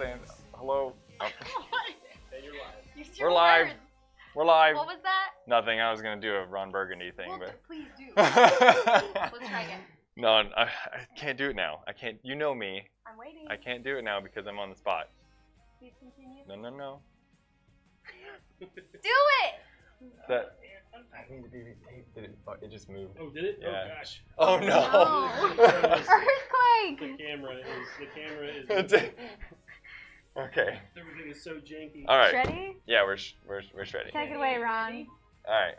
saying hello. Oh. You're live. We're live. Words. We're live. What was that? Nothing. I was gonna do a Ron Burgundy thing, Well, but please do. Let's try again. no, I can't do it now. I can't. You know me. I'm waiting. I can't do it now because I'm on the spot. Please continue. No. Do it. That. I think it just moved. Oh, did it? Yeah. Oh gosh. Oh no! Earthquake. The camera is. Okay. Everything is so janky. All right. Ready? Yeah, we're ready. Take it away, Ron. All right.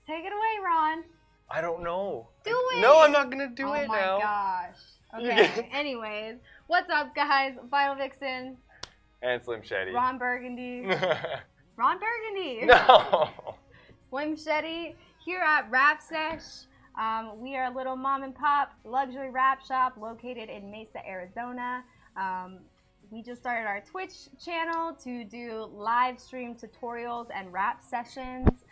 Take it away, Ron. I don't know. Do it. No, I'm not gonna do it now. Oh my gosh. Okay. Anyways, what's up, guys? Vinyl Vixen. And Slim Shady. Ron Burgundy. Ron Burgundy. No. Slim Shady here at Rap Sesh. We are a little mom and pop luxury rap shop located in Mesa, Arizona. We just started our Twitch channel to do live stream tutorials and rap sessions.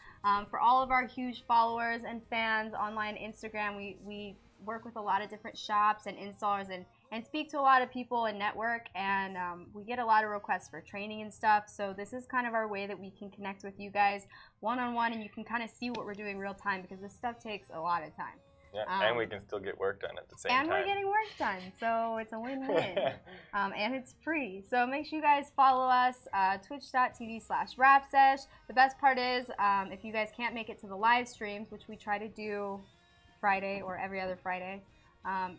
For all of our huge followers and fans online Instagram, we work with a lot of different shops and installers and speak to a lot of people and network, and we get a lot of requests for training and stuff. So this is kind of our way that we can connect with you guys one-on-one, and you can kind of see what we're doing real time, because this stuff takes a lot of time. Yeah, and we can still get work done at the same and time. And we're getting work done, so it's a win-win. And it's free. So make sure you guys follow us, twitch.tv/rapsesh. The best part is, if you guys can't make it to the live streams, which we try to do Friday or every other Friday,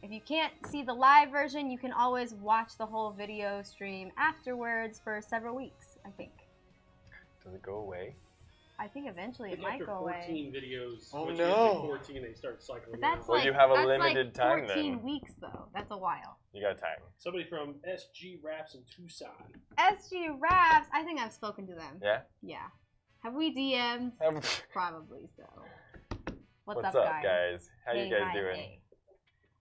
if you can't see the live version, you can always watch the whole video stream afterwards for several weeks, I think. Does it go away? I think eventually it might go away. 14 videos. Oh once no! You hit 14, they start cycling. But that's well, like, you have a that's limited like time 14 then. weeks though. That's a while. You got time. Somebody from SG Raps in Tucson. SG Raps. I think I've spoken to them. Yeah. Yeah. Have we DM'd? Probably so. What's up, guys? How you guys doing? Hey.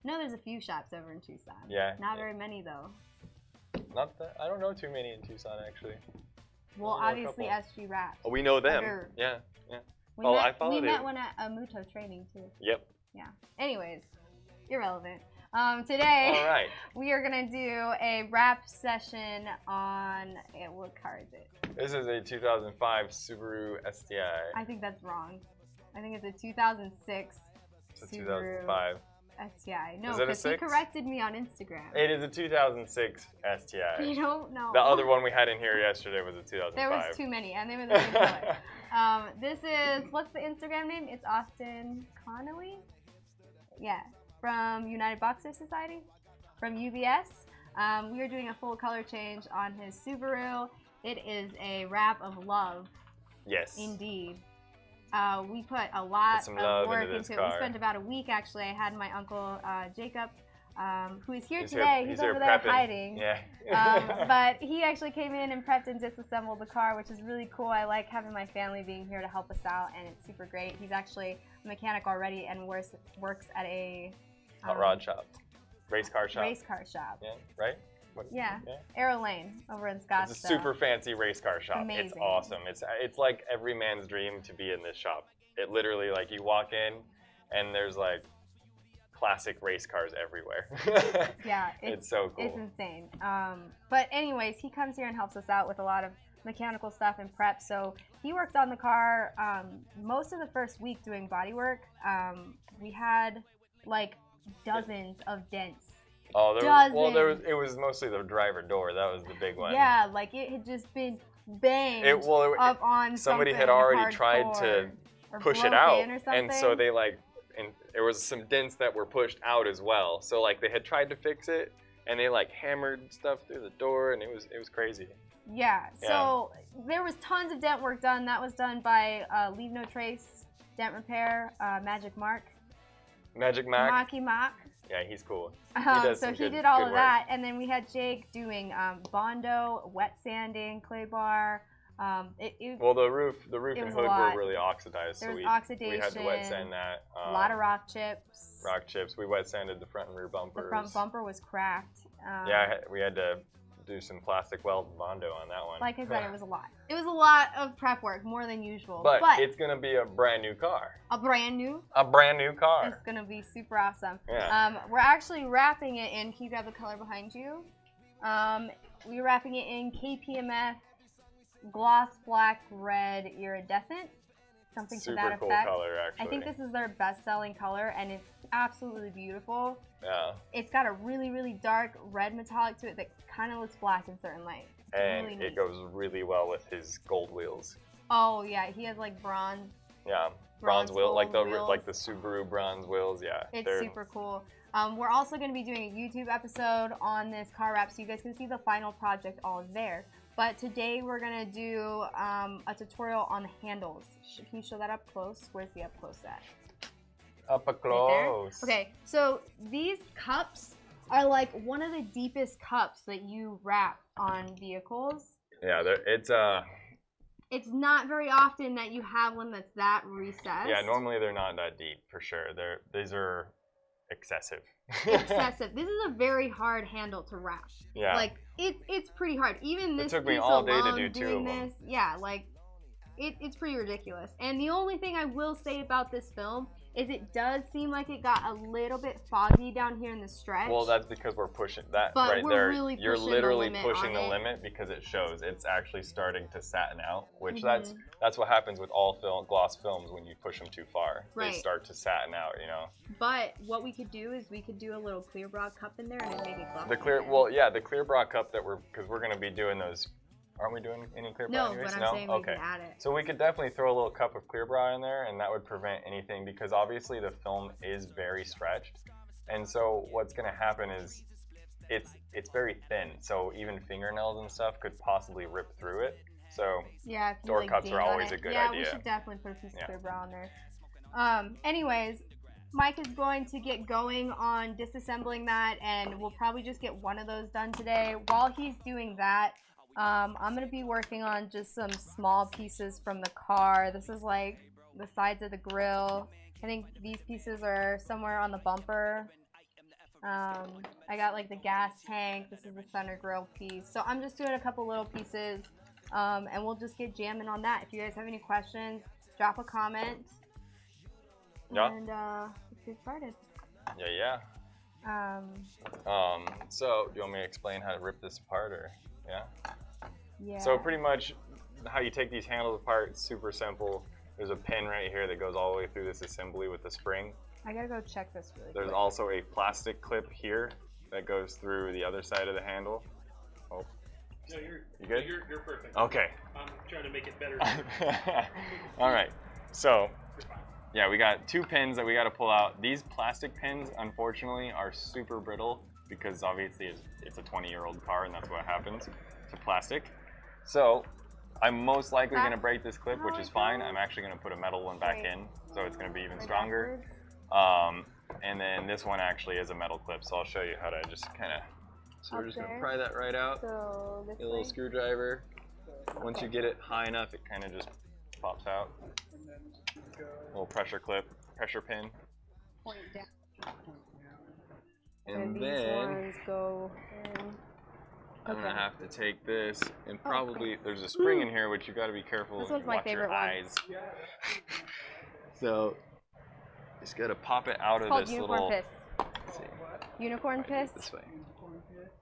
No, there's a few shops over in Tucson. Yeah. Not very many though. Not that I don't know too many in Tucson actually. Well, obviously SG Raps. Oh, we know them. Yeah. We met one at a Muto training too. Yep. Yeah. Anyways, irrelevant. Today, all right. we are gonna do a rap session on what car is it? This is a 2005 Subaru STI. I think that's wrong. I think it's a 2006 It's a Subaru 2005. STI. No, Is it a because he 6? corrected me on Instagram. It is a 2006 STI. You don't know. The other one we had in here yesterday was a 2005. There was too many, and they were the same color. This is, what's the Instagram name? It's Austin Connolly? Yeah, from United Boxer Society, from UBS. We are doing a full color change on his Subaru. It is a rap of love. Yes. Indeed. We put a lot of work into it. We spent about a week, actually. I had my uncle Jacob, who is here today. He's over there hiding. Yeah. But he actually came in and prepped and disassembled the car, which is really cool. I like having my family being here to help us out, and it's super great. He's actually a mechanic already and works at a hot rod shop, race car shop. Yeah, right? Yeah. Aero Lane over in Scottsdale. It's a super fancy race car shop. Amazing. It's awesome. It's like every man's dream to be in this shop. It literally, like, you walk in and there's like classic race cars everywhere. Yeah, it's so cool. It's insane. But anyways, he comes here and helps us out with a lot of mechanical stuff and prep. So he worked on the car most of the first week doing body work. We had like dozens of dents. Oh, it was mostly the driver door. That was the big one. Yeah, like it had just been banged up on somebody had already tried to push it out, and so they there was some dents that were pushed out as well. So like they had tried to fix it, and they like hammered stuff through the door, and it was crazy. Yeah. So there was tons of dent work done. That was done by Leave No Trace Dent Repair, Magic Mac. Marky Mac. Yeah, he's cool. He did all of that, and then we had Jake doing Bondo, wet sanding, clay bar. Well, the roof and hood were really oxidized, so we had to wet sand that. A lot of rock chips. We wet sanded the front and rear bumpers. The front bumper was cracked. Yeah, we had to do some plastic weld Bondo on that one. Like I said, it was a lot. It was a lot of prep work, more than usual. But it's gonna be a brand new car. A brand new car. It's gonna be super awesome. Yeah. We're actually wrapping it in. Can you grab the color behind you? We're wrapping it in KPMF gloss black red iridescent, something to that Super cool effect. color, actually. I think this is their best-selling color, and it's absolutely beautiful. Yeah. It's got a really, really dark red metallic to it that kind of looks black in certain light. And really it goes really well with his gold wheels. Oh yeah, he has like bronze. Yeah, bronze wheel, like the wheels. Subaru bronze wheels. Yeah, It's super cool. We're also going to be doing a YouTube episode on this car wrap, so you guys can see the final project all there. But today we're going to do a tutorial on the handles. Can you show that up close? Where's the up close at? Up close. Right there? Okay, so these cups are like one of the deepest cups that you wrap on vehicles. Yeah, it's not very often that you have one that's that recessed. Yeah, normally they're not that deep for sure. These are excessive. Excessive. This is a very hard handle to wrap. Yeah. Like it's pretty hard. Even this it took me piece all day alone to do two of them. Yeah, like it's pretty ridiculous. And the only thing I will say about this film is it does seem like it got a little bit foggy down here in the stretch. Well, that's because we're pushing that but right we're there. Really You're literally pushing the it. limit because it shows it's actually starting to satin out, which that's what happens with all gloss films when you push them too far. Right. They start to satin out, you know. But what we could do is we could do a little clear bra cup in there and then make it glossy. The clear bra cup because we're gonna be doing those. Aren't we doing any clear bra? No, anyways? but I'm saying we can add it. So we could definitely throw a little cup of clear bra in there, and that would prevent anything because obviously the film is very stretched, and so what's going to happen is it's very thin, so even fingernails and stuff could possibly rip through it. So yeah, door cups are always a good idea. Yeah, we should definitely put a piece of clear bra on there. Anyways, Mike is going to get going on disassembling that, and we'll probably just get one of those done today. While he's doing that, I'm going to be working on just some small pieces from the car. This is like the sides of the grill. I think these pieces are somewhere on the bumper. I got like the gas tank. This is the center grill piece. So I'm just doing a couple little pieces, and we'll just get jamming on that. If you guys have any questions, drop a comment. Yeah. And let's get started. Yeah. So do you want me to explain how to rip this apart, or yeah? Yeah. So pretty much how you take these handles apart, it's super simple. There's a pin right here that goes all the way through this assembly with the spring. I gotta go check this really quick. There's also a plastic clip here that goes through the other side of the handle. Oh. No, you good? You're perfect. Okay. I'm trying to make it better. All right. So, yeah, we got two pins that we got to pull out. These plastic pins, unfortunately, are super brittle because obviously it's a 20-year-old car and that's what happens to plastic. So I'm most likely going to break this clip, which is fine. I'm actually going to put a metal one back in, so it's going to be even stronger. And then this one actually is a metal clip, so I'll show you how to just kind of. So we're just going to pry that right out. So this Get a little screwdriver. Once you get it high enough, it kind of just pops out. Little pressure clip, pressure pin. Point down. And these then ones go in. I'm gonna have to take this and probably there's a spring in here, which you got to be careful. This one's my favorite your eyes. So just gotta pop it out of this unicorn little. piss. Let's see. Unicorn piss. This way.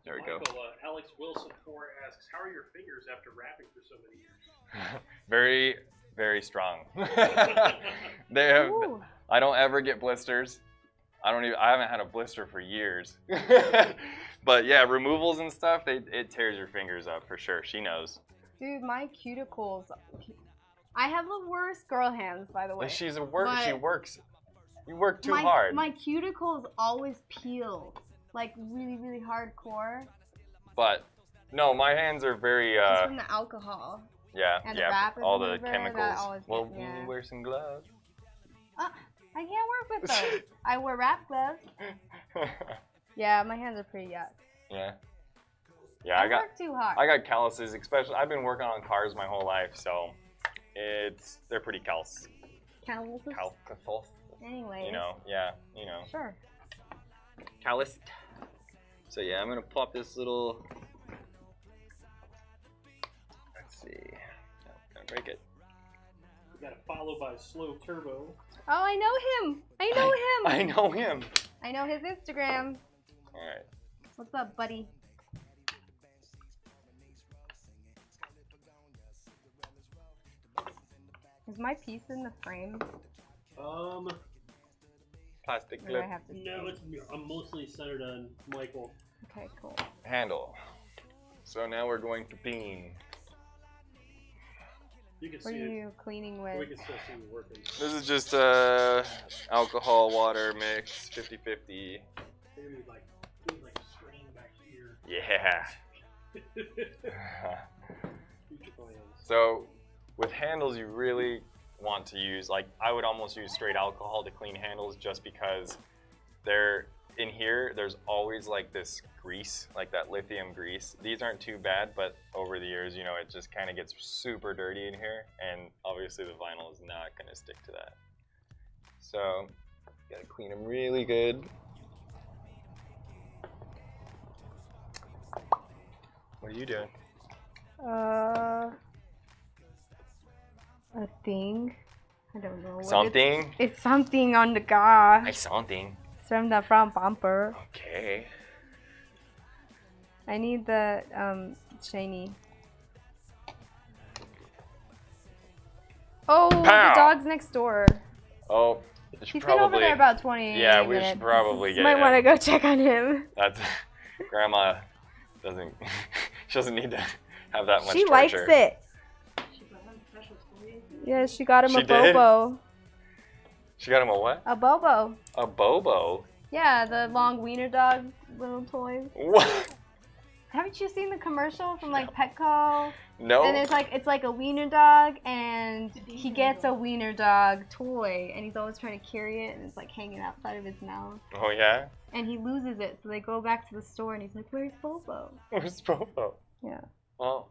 There we go. Alex Wilson 4 asks, "How are your fingers after wrapping for so many years?" Very, very strong. They have. Ooh. I don't ever get blisters. I haven't had a blister for years. But yeah, removals and stuff, it tears your fingers up for sure. She knows. Dude, my cuticles. I have the worst girl hands, by the way. She works. You work too hard. My cuticles always peel, like really, really hardcore. But no, my hands are very. It's from the alcohol. Yeah, and yeah, the all the chemicals. Well, you wear some gloves. I can't work with those. I wear wrap gloves. Yeah, my hands are pretty yuck. Yeah. Yeah, I work too hard. I got calluses, especially. I've been working on cars my whole life, so they're pretty callous. Calluses? Callous. Anyway. You know, yeah, you know. Sure. Calloused. So yeah, I'm gonna pop this little. Let's see. No, gonna break it. We got it followed by Slow Turbo. Oh, I know him. I know him. I know him. I know his Instagram. All right. What's up, buddy? Is my piece in the frame? Plastic Or do I clip. have to No, I'm mostly centered on Michael. Okay, cool. Handle. So now we're going to clean. You can What see are it. you cleaning We with? can still see you working. This is just alcohol water mix, 50-50. Maybe like strain back here. Yeah. Future plans. So with handles, you really want to use, like, I would almost use straight alcohol to clean handles, just because they're in here. There's always like this grease, like that lithium grease. These aren't too bad, but over the years, you know, it just kind of gets super dirty in here, and obviously the vinyl is not going to stick to that. So you gotta clean them really good. What are you doing? A thing. I don't know. What Something? It's something on the car. Like something. It's from the front bumper. Okay. I need the shiny. Oh, Pow! the dog's next door. Oh, He's been over there about 20 minutes. Yeah, we should probably get Might him. want to go check on him. That's Grandma doesn't. She doesn't need to have that much She torture. likes it. Yeah, she got him She a did? Bobo. She got him a what? A Bobo. A Bobo. Yeah, the long wiener dog little toys. What? Haven't you seen the commercial from like Petco? No. And it's like a wiener dog, and he gets a wiener dog toy, and he's always trying to carry it, and it's like hanging outside of his mouth. Oh yeah. And he loses it, so they go back to the store, and he's like, "Where's Bobo?" Where's Bobo? Yeah. Oh.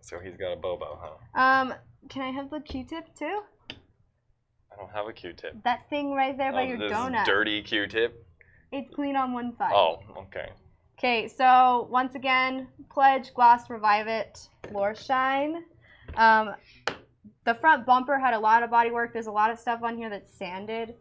So he's got a Bobo, huh? Can I have the Q-tip too? I don't have a Q-tip. That thing right there by your this donut. dirty Q-tip. It's clean on one side. Oh, okay. Okay, so once again, Pledge, Gloss, Revive It, Floor Shine. The front bumper had a lot of body work. There's a lot of stuff on here that's sanded.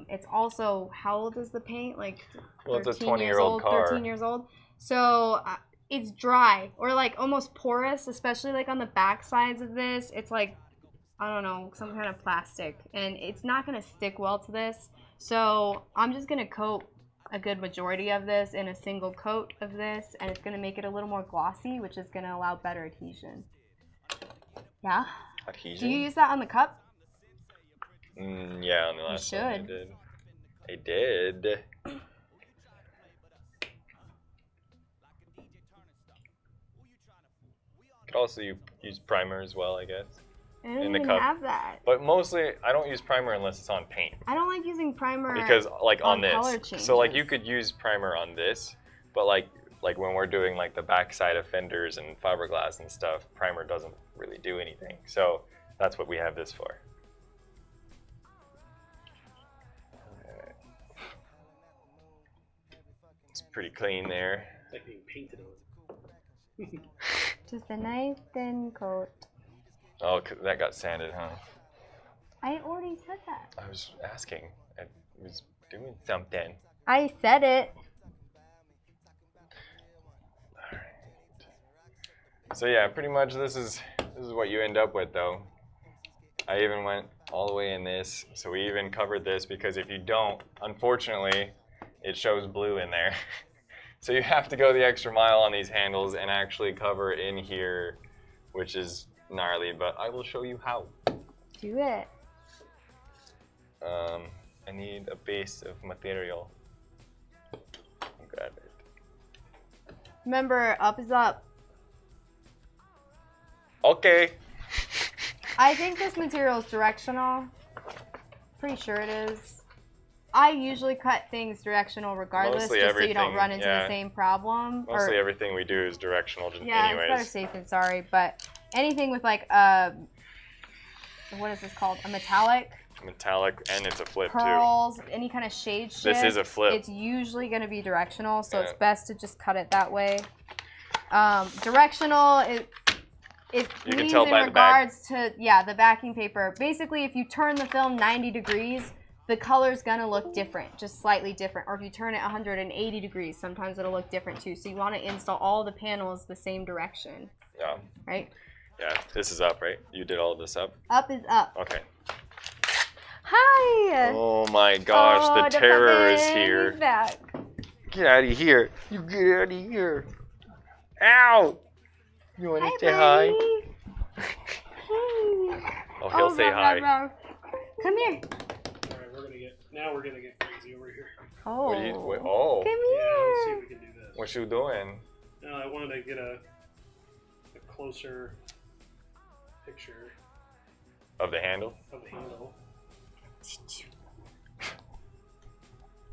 It's also, how old is the paint? Like, Well, it's a 13 years 20-year-old old, car. 13 years old. So it's dry, or like almost porous, especially like on the back sides of this. It's like, I don't know, some kind of plastic, and it's not gonna stick well to this. So I'm just gonna coat a good majority of this in a single coat of this, and it's gonna make it a little more glossy, which is gonna allow better adhesion. Yeah? Adhesion? Do you use that on the cup? Yeah, on the last one I should. did. I did. Could also use primer as well, I guess. I don't In the even cup. have that. But mostly, I don't use primer unless it's on paint. I don't like using primer Because, like, on color this. So, like, you changes. could use primer on this, but, like when we're doing, like, the backside of fenders and fiberglass and stuff, primer doesn't really do anything. So, that's what we have this for. It's pretty clean there. It's like being painted on. Just a nice thin coat. Oh, 'cause that got sanded, huh? I already said that. I was asking. I was doing something. I said it. Alright. So yeah, pretty much this is what you end up with, though. I even went all the way in this, so we even covered this, because if you don't, unfortunately, it shows blue in there. So you have to go the extra mile on these handles and actually cover in here, which is gnarly, but I will show you how. Do it. I need a base of material. Grab it. Remember, up is up. Okay. I think this material is directional. Pretty sure it is. I usually cut things directional regardless, Mostly just so you don't everything, run into yeah. the same problem. Mostly everything we do is directional, just Yeah, anyways. it's better safe than sorry. But anything with like what is this called? A metallic, Metallic, and it's a flip pearls, any kind of shade shift. This is a flip. It's usually going to be directional, so it's Yeah. best to just cut it that way. Directional it You can means tell in by the back. regards to the backing paper. Basically, if you turn the film 90 degrees, the color's gonna look different, just slightly different. Or if you turn it 180 degrees, sometimes it'll look different too. So you want to install all the panels the same direction, Yeah. right? Yeah, this is up, right? You did all of this up? Up is up. Okay. Hi! Oh my gosh, the terror is here. He's back. Get out of here. You get out of here. Ow! You want to say hi? Oh, he'll say hi. Come here. Alright, we're gonna get crazy over here. Oh. What are you, wait, oh. Come Yeah, let's see here. if we can do this. What you doing? No, I wanted to get a closer picture Of the handle? of the handle.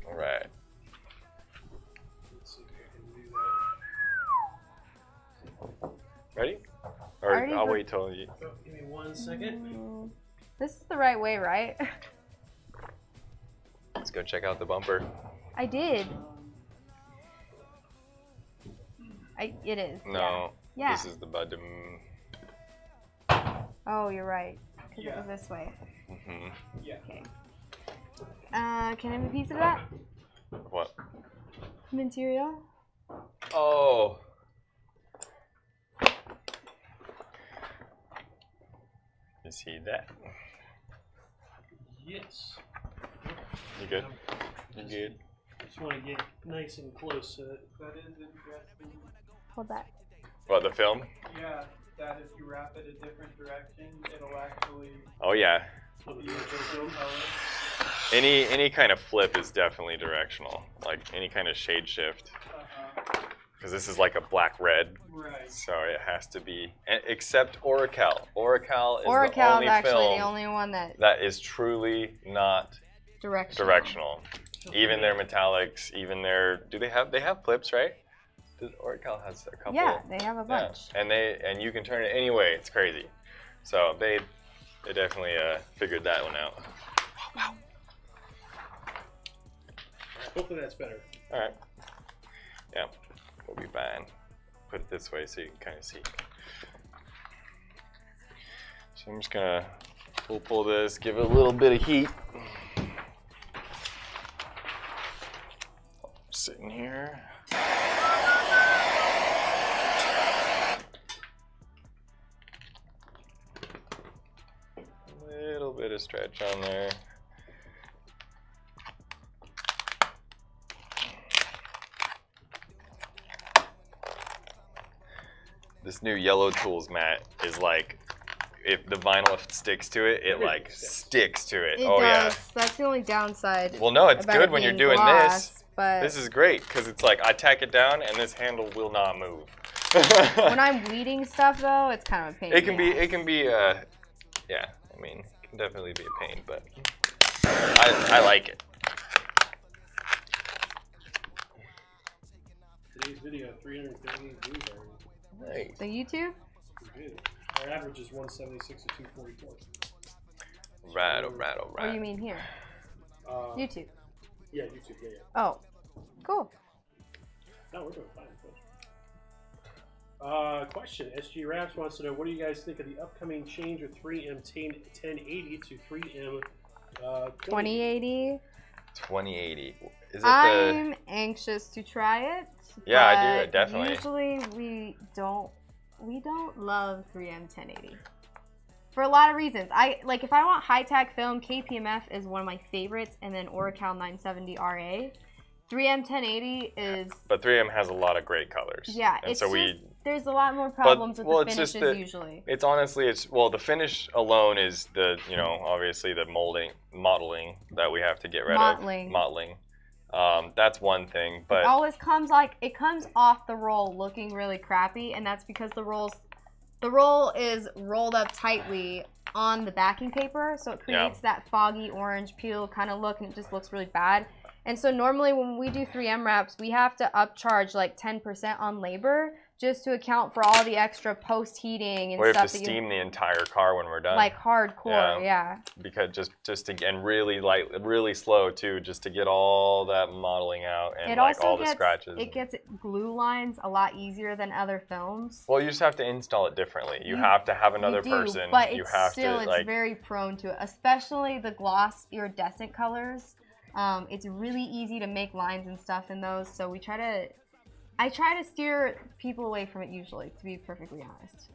Alright. Let's see if I can do that. Ready? Or Already I'll for- wait till you. Oh, give me 1 second. This is the right way, right? Let's go check out the bumper. I did. It is. No. Yeah. This is the bottom. Oh, you're right. Because Yeah. it was this way. Mm-hmm. Yeah. Okay. Can I have a piece of that What? material? Oh. You see that? Yes. You good? You good? Just want to get nice and close to it. That is interesting. Hold that. What, the film? Yeah, that if you wrap it a different direction, it'll actually Oh yeah. Flip be the a picture. different color. Any kind of flip is definitely directional. Like any kind of shade shift. Because this is like a black-red. Right. So it has to be, except Oracal. Oracal is the Oracal only is actually film the only one that that is truly not directional. Even their metallics, even their, they have flips, right? Oracal has a couple. Yeah, they have a bunch. Yeah. And you can turn it any way. It's crazy. So they definitely figured that one out. Wow. Hopefully that's better. All right. Yeah, we'll be fine. Put it this way so you can kind of see. So I'm just gonna pull this, give it a little bit of heat. Sitting here. A little bit of stretch on there. This new Yellow Tools mat is like, if the vinyl sticks to it, it like sticks to it. It Oh does. yeah. That's the only downside. Well, no, it's about good it when you're being doing gloss, this. But This is great because it's like I tack it down and this handle will not move. when I'm weeding stuff though, it's kind of a pain. It can be, yeah. I mean, it can definitely be a pain, but I like it. Today's video, 338 views already. Nice. The YouTube? Pretty good. Our average is 176 to 244. Right. What do you mean here? YouTube. Yeah, YouTube. Yeah. Oh, cool. No, we're doing fine. Question. SG Raps wants to know, what do you guys think of the upcoming change of 3M 1080 to 3M 2080. 2080. Is it I'm anxious to try it. Yeah, I do, but definitely. Usually we don't love 3M 1080 for a lot of reasons. If I want high-tech film, KPMF is one of my favorites, and then Oracal 970 RA. 3M 1080 is. But 3M has a lot of great colors. Yeah, and it's so just, there's a lot more problems with the finishes usually. It's honestly, the finish alone is the, obviously the modeling that we have to get rid of. Mottling. That's one thing, but it always comes off the roll looking really crappy, and that's because the roll is rolled up tightly on the backing paper, so it creates that foggy orange peel kind of look, and it just looks really bad. And so normally when we do 3M wraps, we have to upcharge like 10% on labor just to account for all the extra post-heating and we stuff. have to steam the entire car when we're done. Like hardcore, yeah. Because just to, and really slow too, just to get all that modeling out and all the scratches. It gets glue lines a lot easier than other films. Well, you just have to install it differently. You have to have another person. But you it's have still, to, it's very prone to it, especially the gloss iridescent colors. It's really easy to make lines and stuff in those, so I try to steer people away from it usually, to be perfectly honest.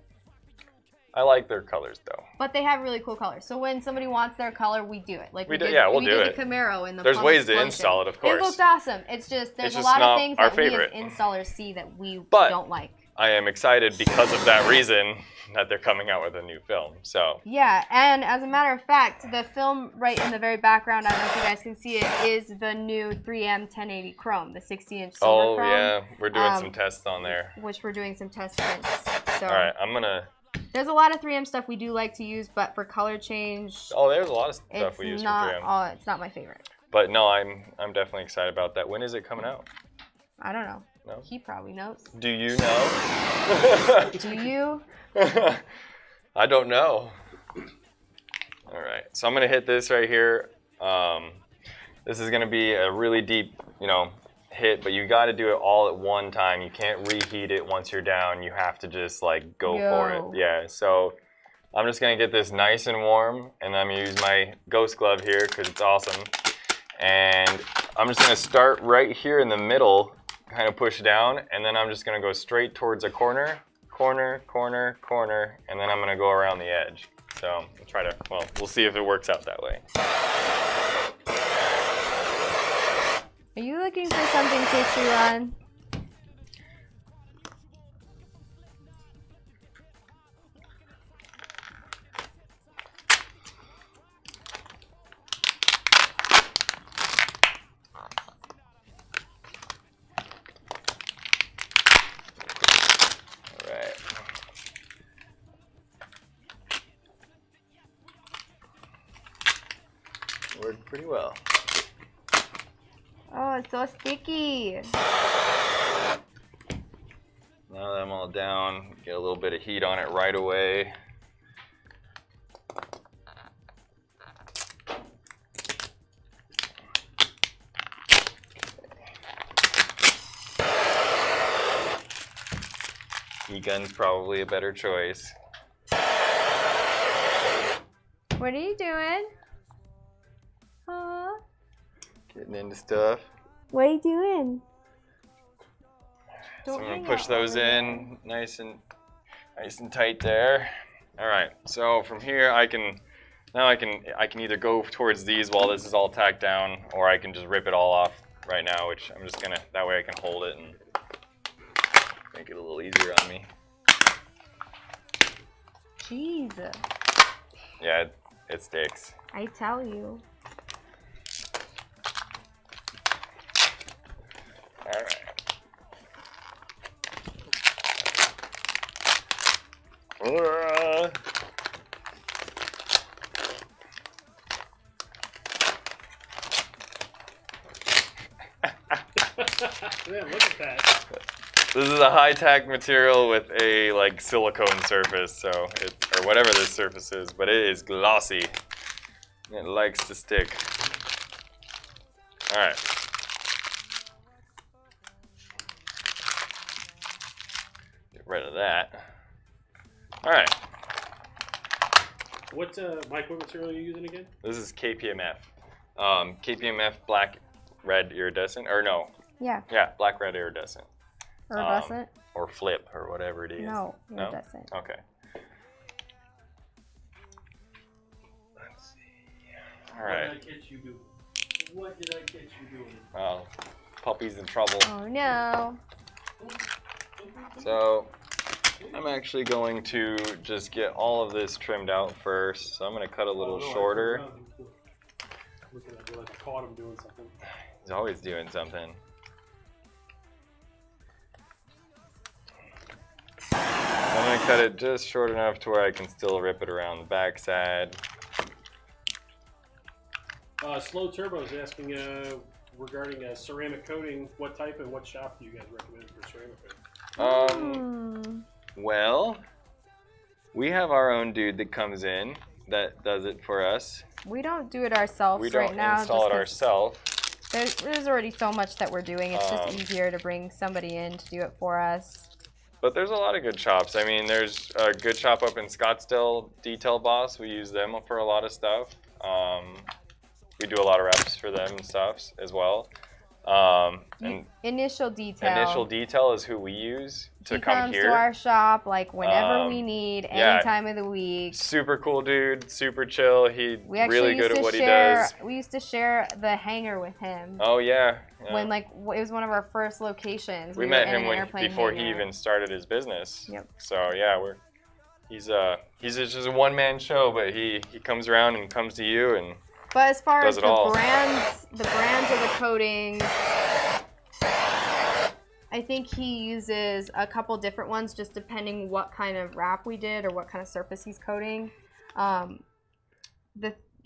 I like their colors though. But they have really cool colors. So when somebody wants their color, we do it. Like we'll do it. The Camaro in the There's Plum ways to Explosion. install it, of course. It looks awesome. It's just there's it's a lot not of things our that favorite. we as installers see that we But don't like. I am excited because of that reason that they're coming out with a new film. So yeah, and as a matter of fact, the film right in the very background, I don't know if you guys can see it, is the new 3M 1080 Chrome, the 60-inch silver chrome. Oh yeah, we're doing some tests on there. Which we're doing some test prints. So all right, I'm gonna. There's a lot of 3M stuff we do like to use, but for color change, there's a lot of stuff we use for 3M. It's not my favorite. But no, I'm definitely excited about that. When is it coming out? I don't know. No? He probably knows. Do you know? Do you? I don't know. All right, so I'm gonna hit this right here. This is gonna be a really deep, hit, but you got to do it all at one time. You can't reheat it once you're down. You have to just like go for it. Yeah. So I'm just gonna get this nice and warm, and I'm gonna use my ghost glove here because it's awesome. And I'm just gonna start right here in the middle, kind of push down, and then I'm just gonna go straight towards a corner, and then I'm gonna go around the edge. So I'll try to, we'll see if it works out that way. Are you looking for something to chew on? Worked pretty well. Oh, it's so sticky. Now that I'm all down, get a little bit of heat on it right away. Heat gun's probably a better choice. What are you doing? Getting into stuff. What are you doing? So I'm gonna push those in nice and tight there. All right. So from here I can either go towards these while this is all tacked down, or I can just rip it all off right now, which I'm just gonna, that way I can hold it and make it a little easier on me. Jeez. Yeah, it sticks. I tell you. All right. Man, look at that. This is a high-tack material with a like silicone surface, so or whatever this surface is, but it is glossy. It likes to stick. All right. Get rid of that. All right. What material are you using again? This is KPMF. KPMF black red iridescent, or no? Yeah. Yeah, black red iridescent. Iridescent? Or flip, or whatever it is. No, iridescent. No? Okay. Let's see. All right. What did I catch you doing? What did I catch you doing? Oh, puppy's in trouble. Oh no. So I'm actually going to just get all of this trimmed out first. So I'm going to cut a little shorter. Looking at what I caught him doing something. He's always doing something. I'm going to cut it just short enough to where I can still rip it around the backside. Slow Turbo is asking regarding ceramic coating. What type and what shop do you guys recommend for ceramic coating? Well, we have our own dude that comes in that does it for us. We don't do it ourselves right now. We don't install it ourselves. There's already so much that we're doing. It's just easier to bring somebody in to do it for us. But there's a lot of good shops. I mean, there's a good shop up in Scottsdale, Detail Boss. We use them for a lot of stuff. We do a lot of reps for them and stuff as well. And initial detail. Initial detail is who we use to come here. He comes to our shop like whenever we need, any time of the week. Super cool dude, super chill. He's really good at what he does. We used to share the hangar with him. Oh yeah. When like it was one of our first locations. We met him before he even started his business. Yep. So yeah, he's just a one-man show, but he comes around and comes to you and. But as far as the brands of the coatings, I think he uses a couple different ones just depending what kind of wrap we did or what kind of surface he's coating.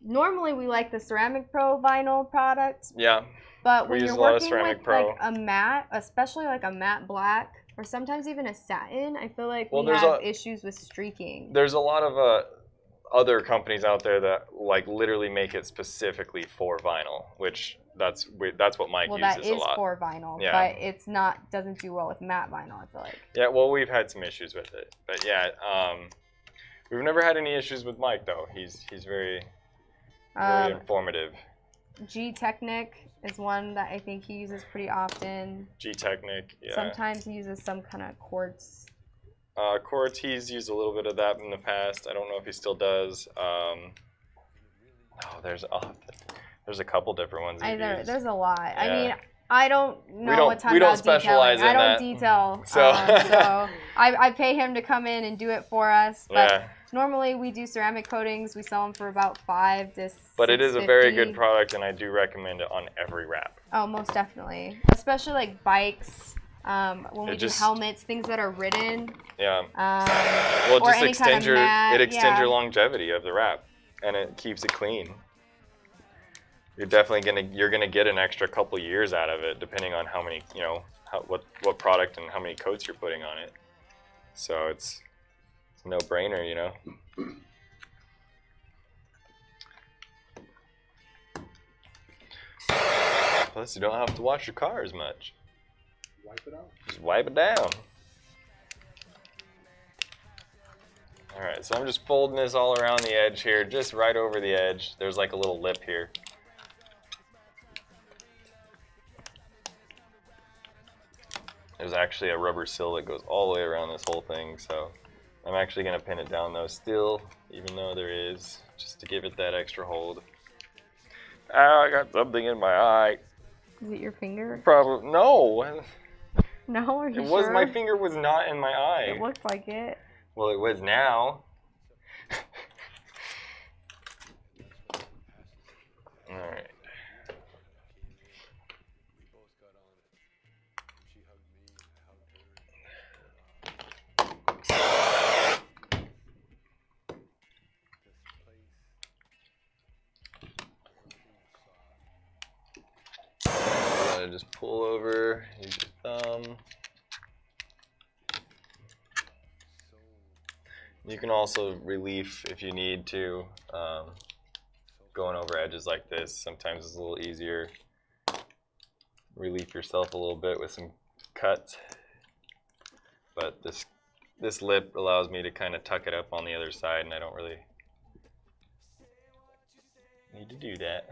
Normally we like the Ceramic Pro vinyl product. Yeah. But when you're working with like a matte, especially like a matte black, or sometimes even a satin, I feel like we have issues with streaking. There's a lot of other companies out there that like literally make it specifically for vinyl, which that's what Mike uses a lot. Well, that is for vinyl, but it's doesn't do well with matte vinyl, I feel like. Yeah, well, we've had some issues with it, but yeah, we've never had any issues with Mike though. He's very informative. G-Technic is one that I think he uses pretty often. G-Technic, yeah. Sometimes he uses some kind of quartz. Quartz, he's used a little bit of that in the past. I don't know if he still does. There's a couple different ones. There's a lot. Yeah. I mean, I don't know a ton we don't about specialize detailing. in I don't detail. So, so I pay him to come in and do it for us. But normally we do ceramic coatings. We sell them for about $5 to $6.50. But it is a very good product, and I do recommend it on every wrap. Oh, most definitely. Especially like bikes. When we do helmets, things that are ridden. Yeah. Well, just extends your longevity of the wrap, and it keeps it clean. You're definitely gonna get an extra couple years out of it, depending on how many what product and how many coats you're putting on it. So it's a no-brainer, you know. Plus, you don't have to wash your car as much. Wipe it out. Just wipe it down. Alright, so I'm just folding this all around the edge here, just right over the edge. There's like a little lip here. There's actually a rubber seal that goes all the way around this whole thing, so I'm actually going to pin it down though still, even though there is, just to give it that extra hold. Ow, I got something in my eye. Is it your finger? Probably, no. No, are you sure? My finger was not in my eye. It looked like it. Well, it was now. All right. Just pull over, use your thumb. You can also relief if you need to. Going over edges like this sometimes is a little easier. Relief yourself a little bit with some cuts. But this lip allows me to kind of tuck it up on the other side, and I don't really need to do that.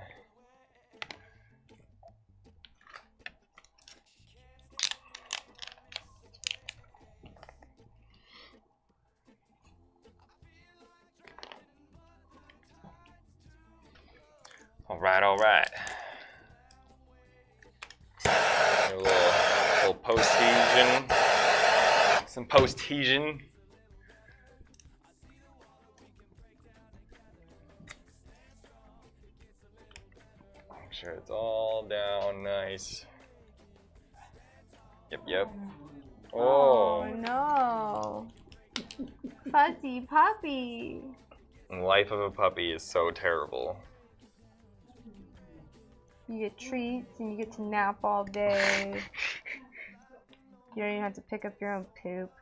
All right. A little post-hesion. Some post-hesion. Make sure it's all down nice. Yep. Oh no. Fuzzy puppy. Life of a puppy is so terrible. You get treats and you get to nap all day. You don't even have to pick up your own poop.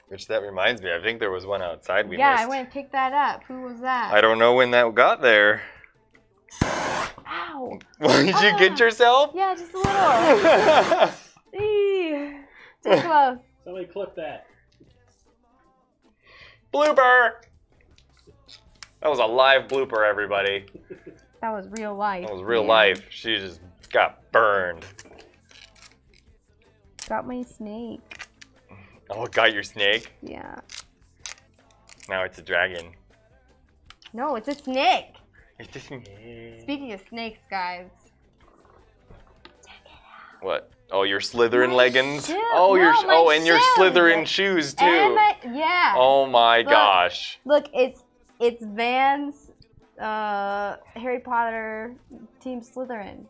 Which that reminds me, I think there was one outside we missed. Yeah, I went and picked that up. Who was that? I don't know when that got there. Ow! Did you get yourself? Yeah, just a little. Too close. Somebody clip that. Blooper! That was a live blooper, everybody. That was real life. That was real life. She just got burned. Got my snake. Oh, got your snake? Yeah. Now it's a dragon. No, it's a snake. It's a snake. Speaking of snakes, guys. What? Oh, your Slytherin leggings? Shoe. Oh, No, and your Slytherin shoes too. Yeah. Oh my gosh. Look, it's Vans, Harry Potter, Team Slytherin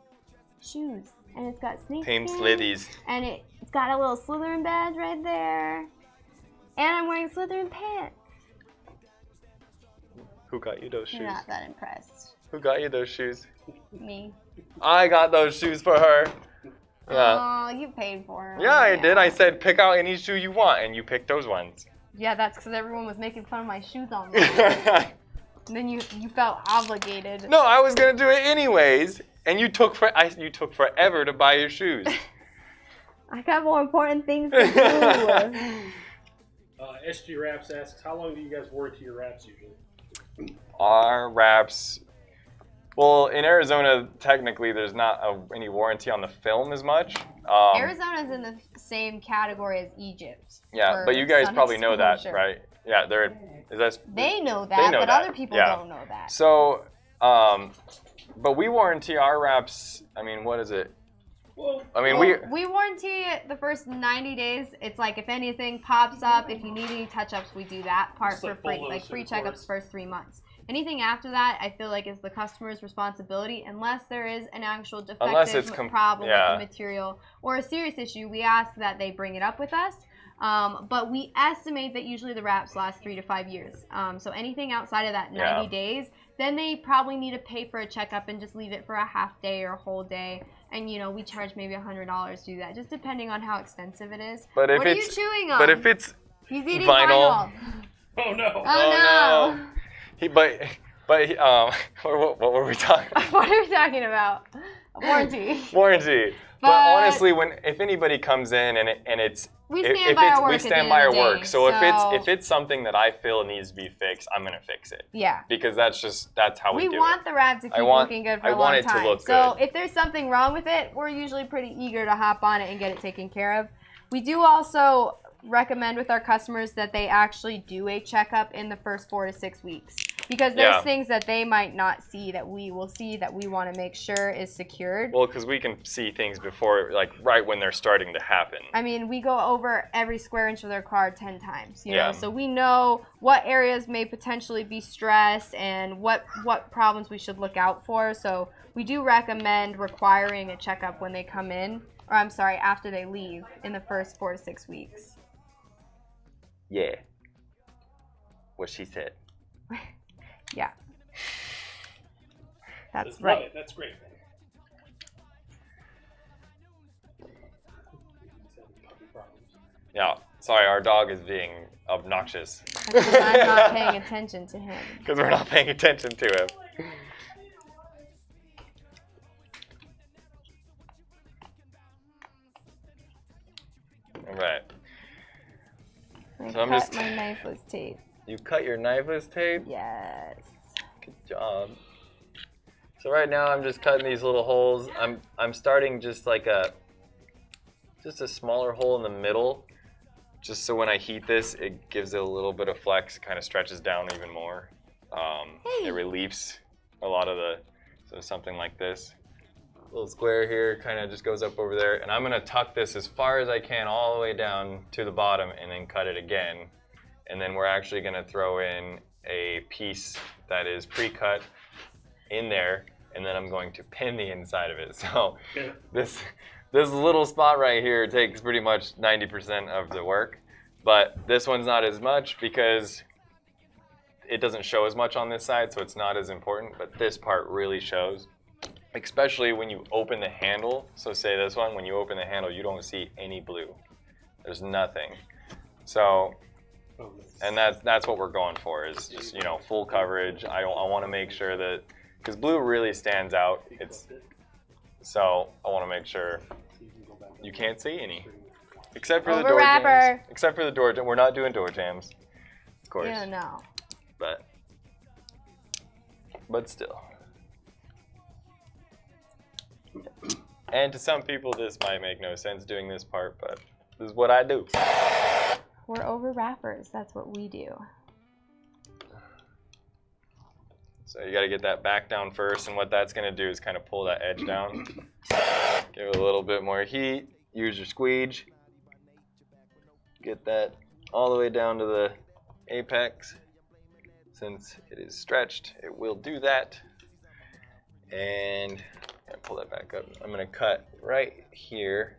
shoes, and it's got snake Team skin, Slithies. and it's got a little Slytherin badge right there, and I'm wearing Slytherin pants. Who got you those shoes? You're not that impressed. Who got you those shoes? Me. I got those shoes for her. Yeah. Oh, you paid for them. Yeah, I did. I said pick out any shoe you want, and you picked those ones. Yeah, that's because everyone was making fun of my shoes online. And then you felt obligated. No, I was gonna do it anyways, and you took forever to buy your shoes. I got more important things to do. SG Wraps asks, how long do you guys warranty your wraps usually? Our wraps, well, in Arizona, technically, there's not any warranty on the film as much. Arizona's in the same category as Egypt. Yeah, but you guys sun probably know that, exposure. right? Yeah, They know that, but other people don't know that. So, but we warranty our wraps. I mean, what is it? Well, we warranty it the first 90 days. It's like if anything pops up, if you need any touch-ups, we do that part for free, like free checkups first 3 months. Anything after that, I feel like is the customer's responsibility, unless there is an actual defective problem with the material or a serious issue. We ask that they bring it up with us. But we estimate that usually the wraps last 3 to 5 years. So anything outside of that 90 days, then they probably need to pay for a checkup and just leave it for a half day or a whole day. And we charge maybe $100 to do that, just depending on how extensive it is. But if what are you chewing on? But if it's He's eating vinyl. Oh no. Oh no. What were we talking about? What are we talking about? Warranty. Warranty. But honestly, if anybody comes in and it's we stand by our work. We stand by our work. So if it's something that I feel needs to be fixed, I'm gonna fix it. Yeah. Because that's how we do it. We want the wrap to keep looking good for a long time. I want it to look good. So if there's something wrong with it, we're usually pretty eager to hop on it and get it taken care of. We do also recommend with our customers that they actually do a checkup in the first 4 to 6 weeks. Because there's things that they might not see that we will see that we want to make sure is secured. Well, because we can see things before, like right when they're starting to happen. I mean, we go over every square inch of their car 10 times, you know? So we know what areas may potentially be stressed and what problems we should look out for. So we do recommend requiring a checkup when they come in, or I'm sorry, after they leave in the first 4 to 6 weeks. Yeah. What she said. Yeah. That's right. That's great. Yeah. Sorry, our dog is being obnoxious. Because I'm not paying attention to him. Because we're not paying attention to him. All right. So I'm just my knifeless tape. You cut your knifeless tape? Yes. Good job. So right now I'm just cutting these little holes. I'm starting just like a smaller hole in the middle, just so when I heat this, it gives it a little bit of flex. It kind of stretches down even more. It relieves a lot of so something like this. Little square here kind of just goes up over there, and I'm gonna tuck this as far as I can all the way down to the bottom and then cut it again. And then we're actually gonna throw in a piece that is pre-cut in there, and then I'm going to pin the inside of it. So this little spot right here takes pretty much 90% of the work, but this one's not as much because it doesn't show as much on this side, so it's not as important, but this part really shows, especially when you open the handle. So say this one, when you open the handle, you don't see any blue. There's nothing. So, and that's what we're going for, is just, full coverage. I want to make sure that, because blue really stands out. So I want to make sure you can't see any, except for the door jams. Except for the door jam. We're not doing door jams, of course. Yeah, no. But still. And to some people, this might make no sense doing this part, but this is what I do. We're over wrappers. That's what we do. So you got to get that back down first, and what that's going to do is kind of pull that edge down. Give it a little bit more heat. Use your squeege. Get that all the way down to the apex. Since it is stretched, it will do that. And pull that back up. I'm going to cut right here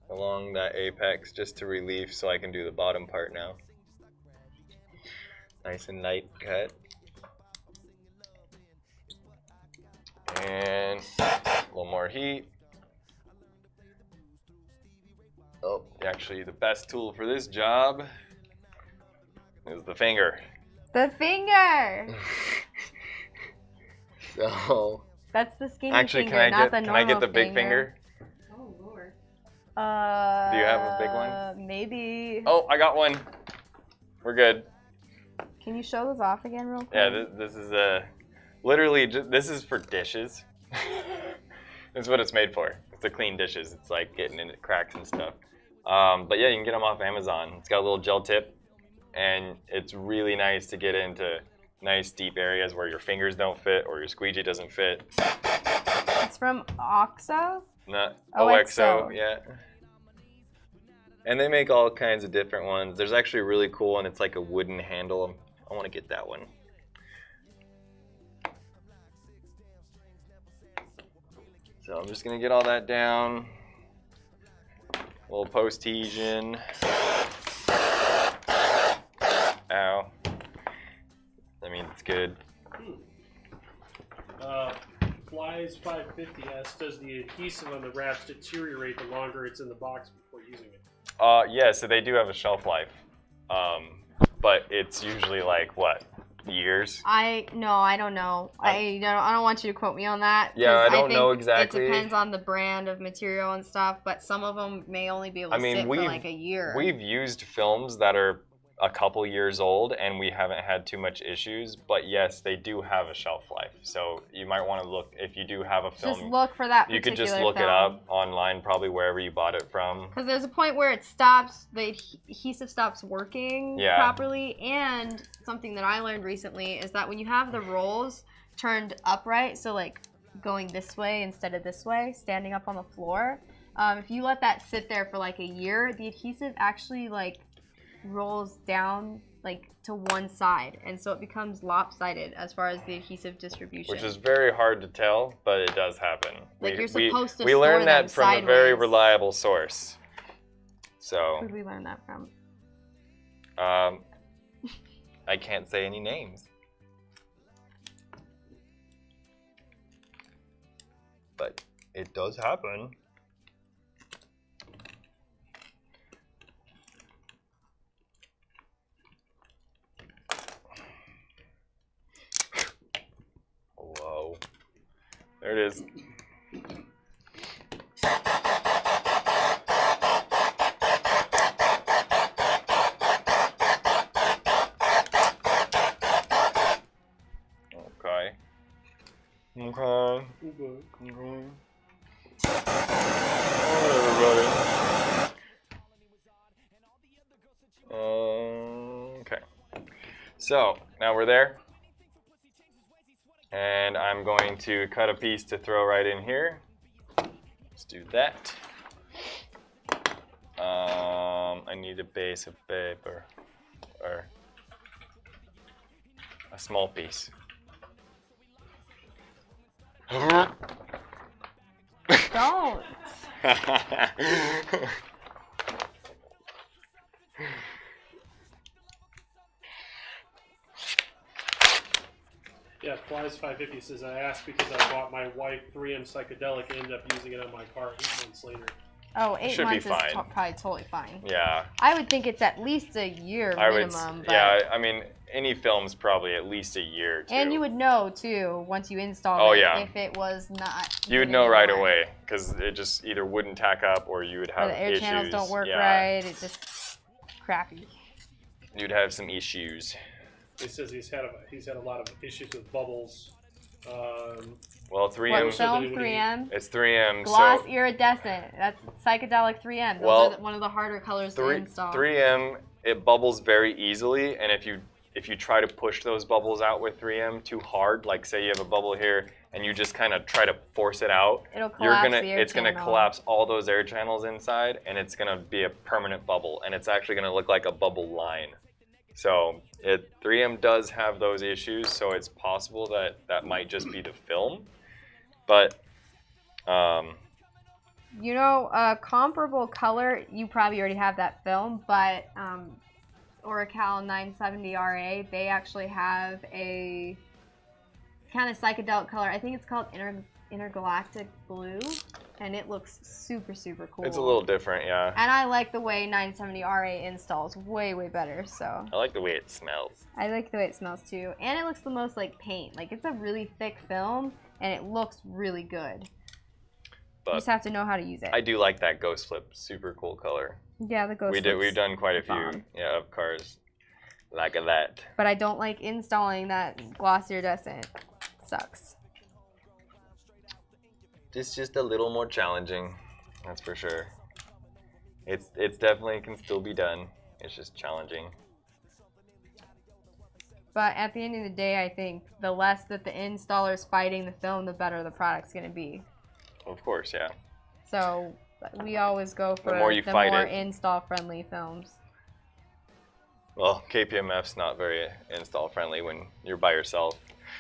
along that apex just to relieve so I can do the bottom part now. Nice and light cut. And a little more heat. Oh, actually the best tool for this job is the finger. The finger! So that's the skinny actually, finger, not the normal can I get the big finger? Oh, Lord. Do you have a big one? Maybe. Oh, I got one. We're good. Can you show those off again real quick? Yeah, this is literally, this is for dishes. This is what it's made for. It's to clean dishes. It's like getting into cracks and stuff. But yeah, you can get them off Amazon. It's got a little gel tip, and it's really nice to get into nice deep areas where your fingers don't fit or your squeegee doesn't fit. It's from OXO? No, OXO. OXO, yeah. And they make all kinds of different ones. There's actually a really cool one. It's like a wooden handle. I want to get that one. So I'm just going to get all that down. A little post-hesion. Ow. That means it's good. Flies 550 asks, does the adhesive on the wraps deteriorate the longer it's in the box before using it? Yeah, so they do have a shelf life. But it's usually like, what, years? I don't know. I don't want you to quote me on that. Yeah, I don't think know exactly. It depends on the brand of material and stuff, but some of them may only be able to sit for like a year. We've used films that are a couple years old, and we haven't had too much issues. But yes, they do have a shelf life. So you might want to look, if you do have a film. Just look for that You particular could just look film. it up online, probably wherever you bought it from. Because there's a point where it stops, the adhesive stops working properly. And something that I learned recently is that when you have the rolls turned upright, so like going this way instead of this way, standing up on the floor, if you let that sit there for like a year, the adhesive actually like rolls down like to one side, and so it becomes lopsided as far as the adhesive distribution. Which is very hard to tell, but it does happen. Like you're supposed to we store learned them that from sideways. a very reliable source. So Who did we learn that from? I can't say any names. But it does happen. Whoa. There it is. Okay. Okay. Okay. So now we're there. And I'm going to cut a piece to throw right in here. Let's do that. I need a base of paper, or a small piece. Don't. Yeah, Flies 550 says, I asked because I bought my wife 3M Psychedelic and ended up using it on my car 8 months later. Oh, 8 Should be months is fine. probably totally fine. Yeah. I would think it's at least a year minimum. But yeah, I mean, any film's probably at least a year or two. And you would know, too, once you install if it was not. You would know right away, because it just either wouldn't tack up or you would have the air issues. channels don't work right. It's just crappy. You'd have some issues. He says he's had a lot of issues with bubbles Well, 3M. What film? 3M. It's 3M. Gloss so iridescent. That's psychedelic 3M. Those well, are one of the harder colors to install. 3M, it bubbles very easily, and if you try to push those bubbles out with 3M too hard, like say you have a bubble here and you just kind of try to force it out, it's gonna collapse all those air channels inside, and it's gonna be a permanent bubble, and it's actually gonna look like a bubble line. So 3M does have those issues, so it's possible that might just be the film, but you know, a comparable color, you probably already have that film, but Oracal 970RA, they actually have a kind of psychedelic color. I think it's called intergalactic blue, and it looks super, super cool. It's a little different, yeah. And I like the way 970RA installs way, way better, so. I like the way it smells. I like the way it smells too. And it looks the most like paint. Like, it's a really thick film, and it looks really good. But you just have to know how to use it. I do like that Ghost Flip, super cool color. Yeah, the Ghost Flip. We've done quite a few, of cars like that. But I don't like installing that gloss iridescent. Sucks. It's just a little more challenging, that's for sure. It's definitely can still be done. It's just challenging. But at the end of the day, I think the less that the installer's fighting the film, the better the product's going to be. Of course, yeah. So we always go for the more install-friendly films. Well, KPMF's not very install-friendly when you're by yourself.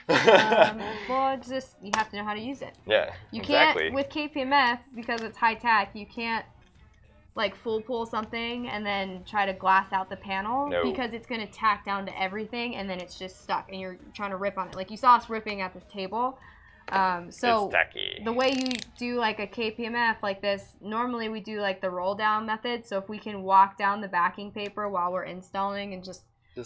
Well, it's just, you have to know how to use it. Yeah, you exactly. Can't, with KPMF, because it's high-tech, you can't like full pull something and then try to glass out the panel, because it's going to tack down to everything, and then it's just stuck, and you're trying to rip on it. Like you saw us ripping at this table. So it's tacky. The way you do like a KPMF like this, normally we do like the roll down method. So if we can walk down the backing paper while we're installing and just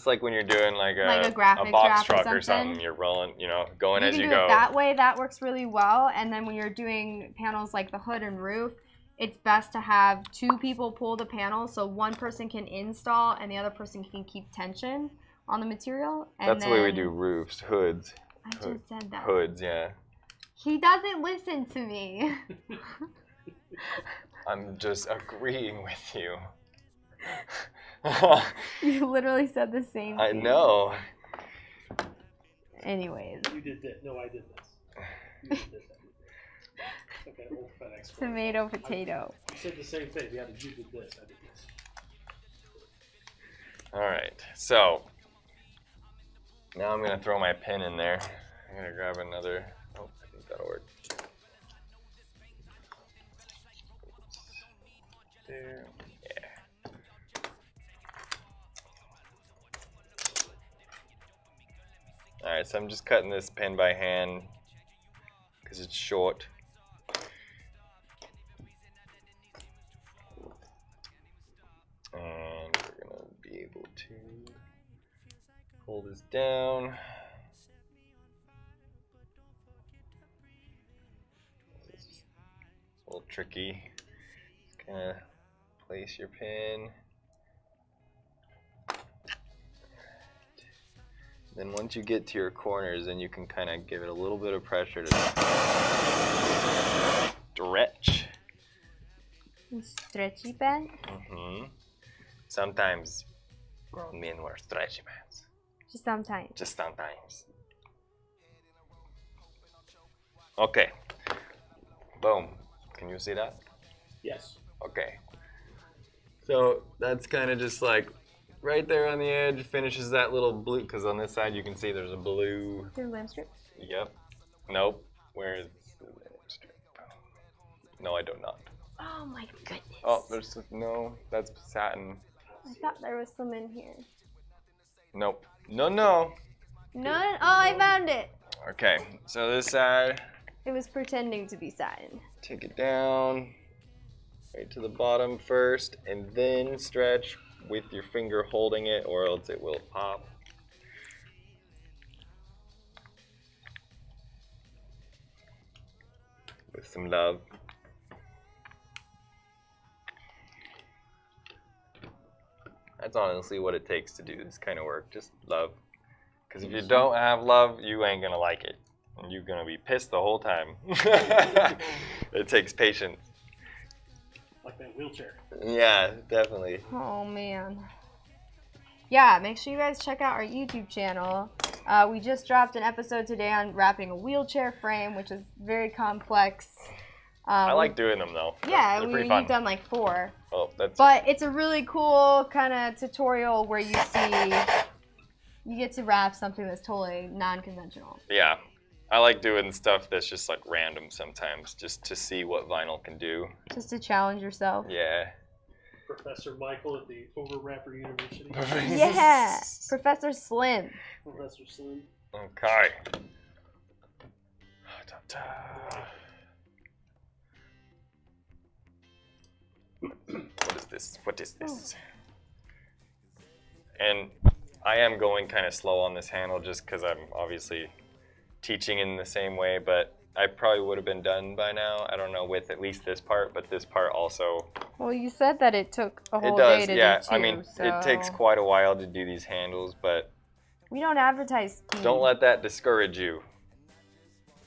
like when you're doing like a graphics box truck or something, you're rolling, going as you go. You can do it that way. That works really well. And then when you're doing panels like the hood and roof, it's best to have two people pull the panel so one person can install and the other person can keep tension on the material. And that's the way we do roofs, hoods. I just said that. Hoods, yeah. He doesn't listen to me. I'm just agreeing with you. You literally said the same thing. I know. Anyways. You did this. No, I did this. You did this. Okay, old FedEx. Tomato, potato. You said the same thing. Yeah, you did this. I did this. All right. So now I'm gonna throw my pin in there. I'm gonna grab another. Oh, I think that'll work. There. Yeah. All right, so I'm just cutting this pin by hand because it's short. And we're gonna be able to pull this down. This is a little tricky. Just kind of place your pin. Then once you get to your corners, then you can kind of give it a little bit of pressure to stretch. Stretchy pants? Mm-hmm. Sometimes grown men wear stretchy pants. Just sometimes. Just sometimes. Okay. Boom. Can you see that? Yes. Okay. So that's kind of just like right there on the edge, finishes that little blue, because on this side you can see there's a blue. Through lamp strip? Yep. Nope. Where is the lamp strip? No, I do not. Oh my goodness. Oh, there's no, that's satin. I thought there was some in here. Nope. No, no. None? Oh, I found it. Okay, so this side. It was pretending to be satin. Take it down, right to the bottom first, and then stretch with your finger holding it, or else it will pop. With some love. That's honestly what it takes to do this kind of work, just love. Because if you don't have love, you ain't gonna like it. And you're gonna be pissed the whole time. It takes patience. Like that wheelchair. Yeah, definitely. Oh man. Yeah, make sure you guys check out our YouTube channel. We just dropped an episode today on wrapping a wheelchair frame, which is very complex. I like doing them though. Yeah, they're pretty fun. we've done like 4. Oh, that's. But it's a really cool kind of tutorial where you get to wrap something that's totally non-conventional. Yeah, I like doing stuff that's just like random sometimes, just to see what vinyl can do. Just to challenge yourself. Yeah. Professor Michael at the Overwrapper University. Yeah, Professor Slim. Professor Slim. Okay. What is this? What is this? And I am going kind of slow on this handle just because I'm obviously teaching in the same way, but I probably would have been done by now. I don't know with at least this part, but this part also. Well, you said that it took a whole It does, day to yeah. do too, I mean, it takes quite a while to do these handles, but we don't advertise speed. don't let that discourage you.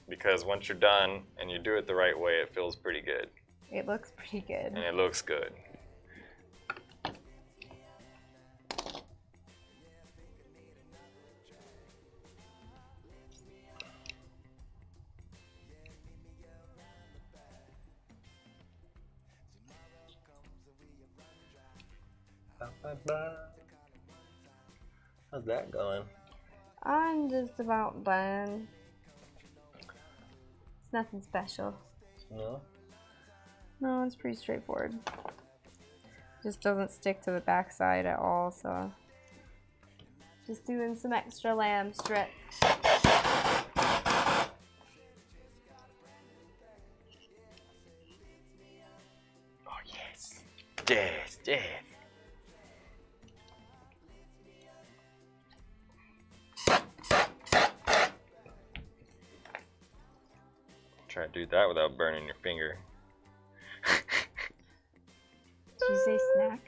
Because once you're done and you do it the right way, it feels pretty good. It looks pretty good. And it looks good. How's that going? I'm just about done. It's nothing special. No? No, it's pretty straightforward. Just doesn't stick to the backside at all, so just doing some extra lamb stretch. Oh yes. Yes, yes. Try to do that without burning your finger. Did you say snack?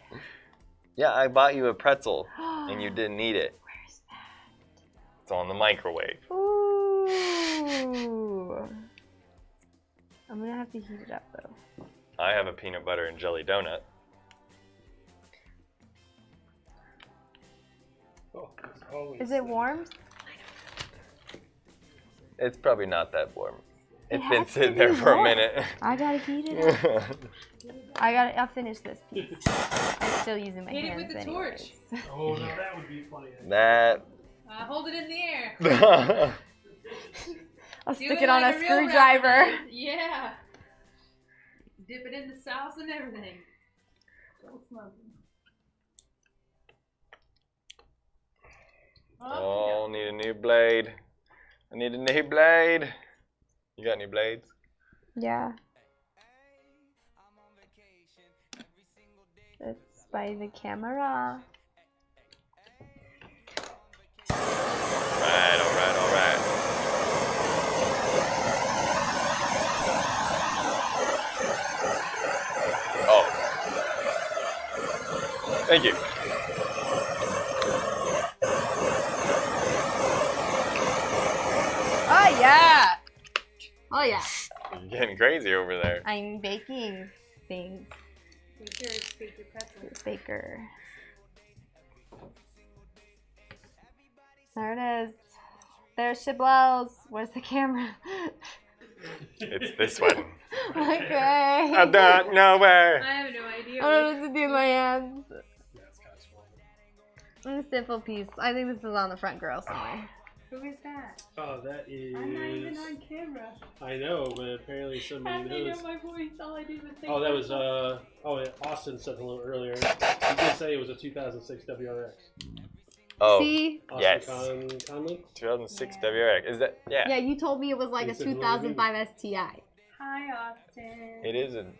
Yeah, I bought you a pretzel and you didn't eat it. Where's that? It's on the microwave. Ooh. I'm gonna have to heat it up though. I have a peanut butter and jelly donut. Oh, it's always Is it warm? It's probably not that warm. It's It been has to sitting be there for a warm. minute. I gotta heat it up. I'll finish this piece. I'm still using my Hit it hands with the anyways. Oh, no, that would be funny. That. Hold it in the air. I'll Do stick it on like a real screwdriver. rapper. Yeah. Dip it in the sauce and everything. Don't smoke it. Oh, need a new blade. I need a new blade. You got any blades? Yeah. It's by the camera. Alright, alright, alright. Oh. Thank you. Oh yeah! Oh yeah. You're getting crazy over there. I'm baking things. Baker pretzel. Baker. There it is. There's Shiblos. Where's the camera? It's this one. Okay. I don't know where. I have no idea. I don't know what to do with my hands. Yeah, it's kind of small. A simple piece. I think this is on the front grill somewhere. Who is that? Oh, that is. I'm not even on camera. I know, but apparently How somebody do they know knows. my voice? All I did was think. Oh, that was Austin said hello earlier. He did say it was a 2006 WRX. Oh, See? Austin yes. Conley. 2006 WRX. Is that? Yeah. Yeah, you told me it was like a He said, "What do you 2005 STI. Hi, Austin. It is an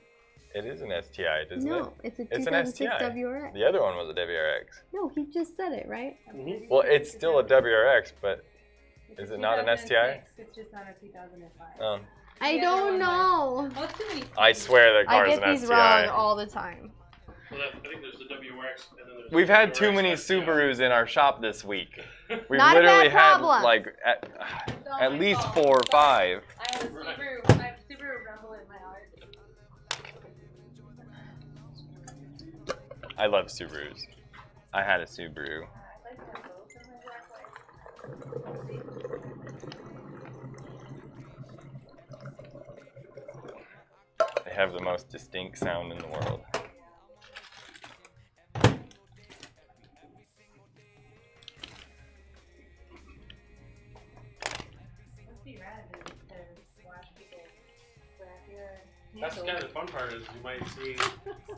STI, isn't it? No, it's a It's an 2006 STI. WRX. The other one was a WRX. No, he just said it, right? Mhm. Well, it's still a WRX, but It's is a it not an 2006. It's just not a 2005. I The other don't one know. Oh, it's too many. I swear that I car is get an these STI. wrong all the time. Well, I think there's the WRX, and then there's We've the had WRX too many STI. Subarus in our shop this week. We've Not a literally bad had problem. like It's all at my least fault. 4 or 5. I have a Subaru rumble in my heart. I love Subarus. I had a Subaru. I like that both in my black light. They have the most distinct sound in the world. Must be rad to watch people wrap your That's kind of the fun part is you might see,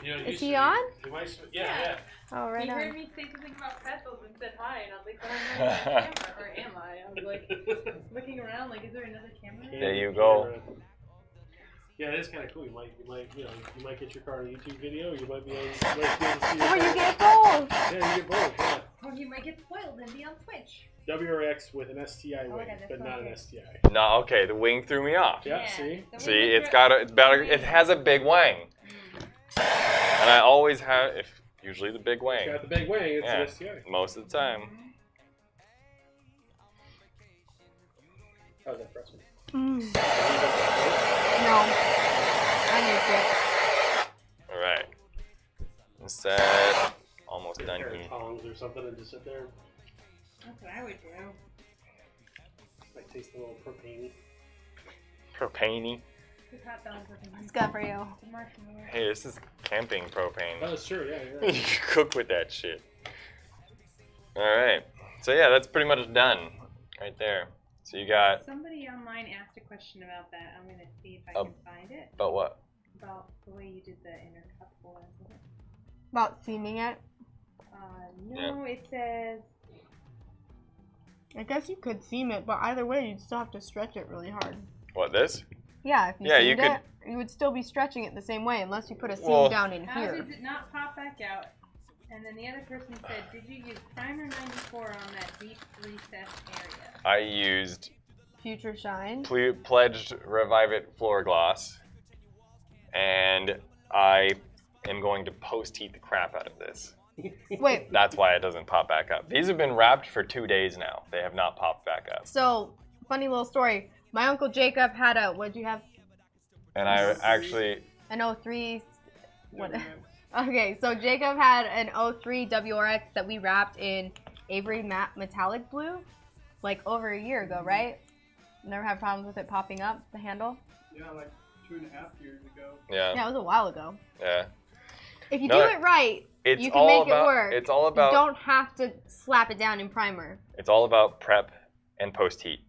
you know, Is he on? You might, yeah. Oh, right He on. heard me say something about pretzels and said hi, and I was like, but I'm not on the camera, or am I? I was like looking around, like, is there another camera? There you go. Yeah, it is kind of cool. You might get your car on a YouTube video. You might be able to see your Or you car. get both. Yeah, you get both. Yeah. Or you might get spoiled and be on Twitch. WRX with an STI Oh, wing, okay, that's but not an okay. STI. No, okay, the wing threw me off. Yeah, see? The See, wing it's is got it has a big wing. And I always have usually the big It's wing. got the big wing. It's Yeah. an STI. Most of the time. How's that press? No. I used it. Alright. Set. Almost Get a done pair here. of tongs or something and just sit there. That's what I would do. Might taste a little propane. Propane. Just hot dogs with It's good for you. some marshmallows. Hey, this is camping propane. Oh, that's true. Yeah, you're You right. can cook with that shit. Alright. So yeah, that's pretty much done. Right there. So you got Somebody online asked a question about that. I'm gonna see if I can find it. about what? About the way you did the inner cup hole. About seaming it. No, it says I guess you could seam it, but either way, you'd still have to stretch it really hard. What, this? Yeah, if you Yeah, you seamed could- it, you would still be stretching it the same way unless you put a seam Well- down in how here. does it not pop back out? And then the other person said, did you use primer 94 on that deep recessed area? I used Future Shine. pledged Revive It floor gloss, and I am going to post heat the crap out of this. Wait, That's why it doesn't pop back up. These have been wrapped for 2 days now. They have not popped back up. so funny little story. My uncle Jacob had a, what'd you have? And I actually, An 03. What? Okay, so Jacob had an 03 WRX that we wrapped in Avery matte metallic blue, like over a year ago, right? Never had problems with it popping up, the handle? Yeah, like 2.5 years ago. yeah, Yeah, it was a while ago. yeah. If you No, do it right, It's you can all make about, it work. It's all You about, don't have to slap it down in primer. it's all about prep and post heat.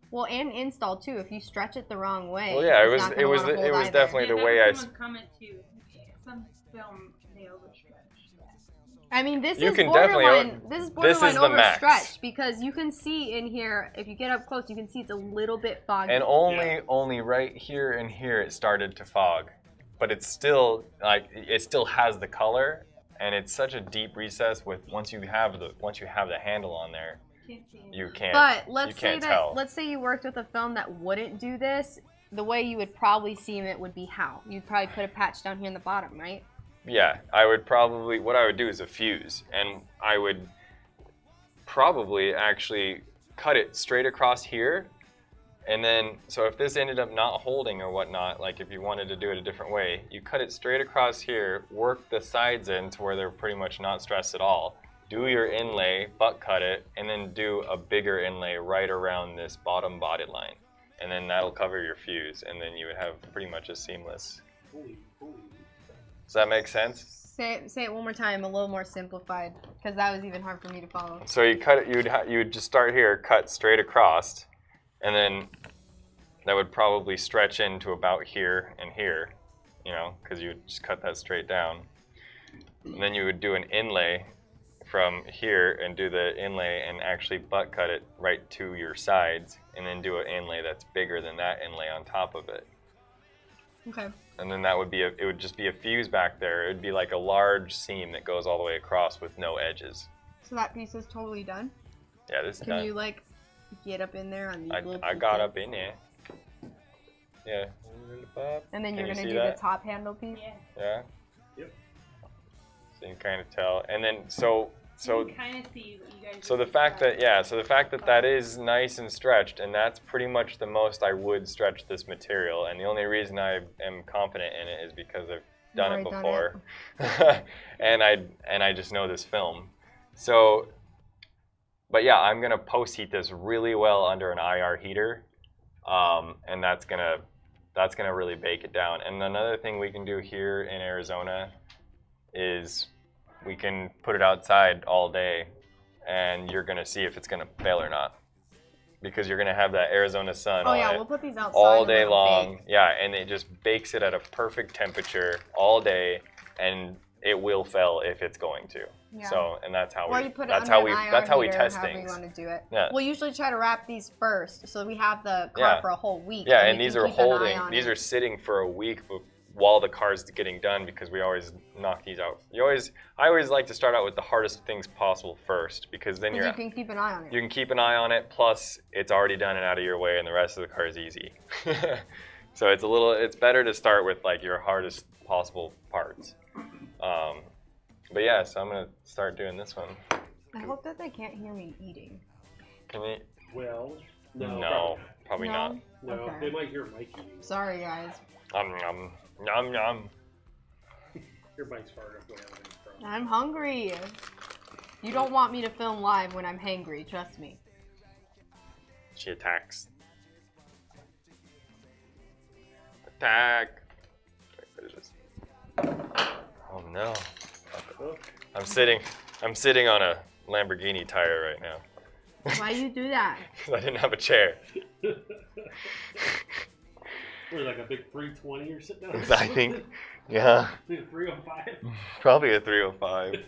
Well, and install too. If you stretch it the wrong way. Well, yeah, it it's was, not it gonna was, wanna it hold was either. definitely the that way was I. someone's comment too. Some film they overstretch. I mean, this You is can definitely borderline. This is borderline the max. overstretched because you can see in here. If you get up close, you can see it's a little bit foggy. And only right here and here it started to fog, but it's still like it still has the color, and it's such a deep recess. With once you have the handle on there, Can't see it. you can't. But you let's say can't that tell. let's say you worked with a film that wouldn't do this. The way you would probably seam it would be how? You'd probably put a patch down here in the bottom, right? Yeah, I would probably what I would do is a fuse, and I would probably actually cut it straight across here. And then, so if this ended up not holding or whatnot, like if you wanted to do it a different way, you cut it straight across here, work the sides in to where they're pretty much not stressed at all, do your inlay, butt cut it, and then do a bigger inlay right around this bottom body line. And then that'll cover your fuse, and then you would have pretty much a seamless. Holy. Does that make sense? Say it one more time, a little more simplified, because that was even hard for me to follow. So you cut it, you would just start here, cut straight across, and then that would probably stretch into about here and here, you know, because you would just cut that straight down. And then you would do an inlay from here and do the inlay and actually butt cut it right to your sides, and then do an inlay that's bigger than that inlay on top of it. Okay. And then that would be it would just be a fuse back there. It would be like a large seam that goes all the way across with no edges. So that piece is totally done. Yeah, this is Can done. you like get up in there on these little I got pieces? up in there. Yeah. And then Can you're you gonna see do that? the top handle piece. Yeah. Yeah. Yep. So you can kind of tell. And then so you can kind of see what you guys. so the fact that that is nice and stretched, and that's pretty much the most I would stretch this material. And the only reason I am confident in it is because I've done it before, and I just know this film. So, but yeah, I'm gonna post heat this really well under an IR heater, and that's gonna really bake it down. And another thing we can do here in Arizona is we can put it outside all day, and you're gonna see if it's gonna fail or not, because you're gonna have that Arizona sun on it we'll put these outside all day long. Yeah, and it just bakes it at a perfect temperature all day, and it will fail if it's going to. Yeah. So, and that's how or we you put that's it how under we an IR that's how we heater, test however things. You want to do it. Yeah. We'll usually try to wrap these first, so we have the car for a whole week. Yeah, and and these are holding. These are sitting for a week while the car's getting done, because we always knock these out. I always like to start out with the hardest things possible first, because then you can keep an eye on it. You can keep an eye on it. Plus, it's already done and out of your way, and the rest of the car is easy. So it's better to start with like your hardest possible parts. But yeah, so I'm gonna start doing this one. I hope that they can't hear me eating. Can they? Well, no. No, probably not. No, Okay. they might hear Mike eating. Sorry, guys. Yum yum yum. Your Mike's far enough away. From. I'm hungry. You don't want me to film live when I'm hangry, trust me. She attacks. Attack. Oh no. I'm sitting on a Lamborghini tire right now. Why you do that? Because I didn't have a chair. We're like a big 320 or something. I think, yeah. 305. Probably a 305.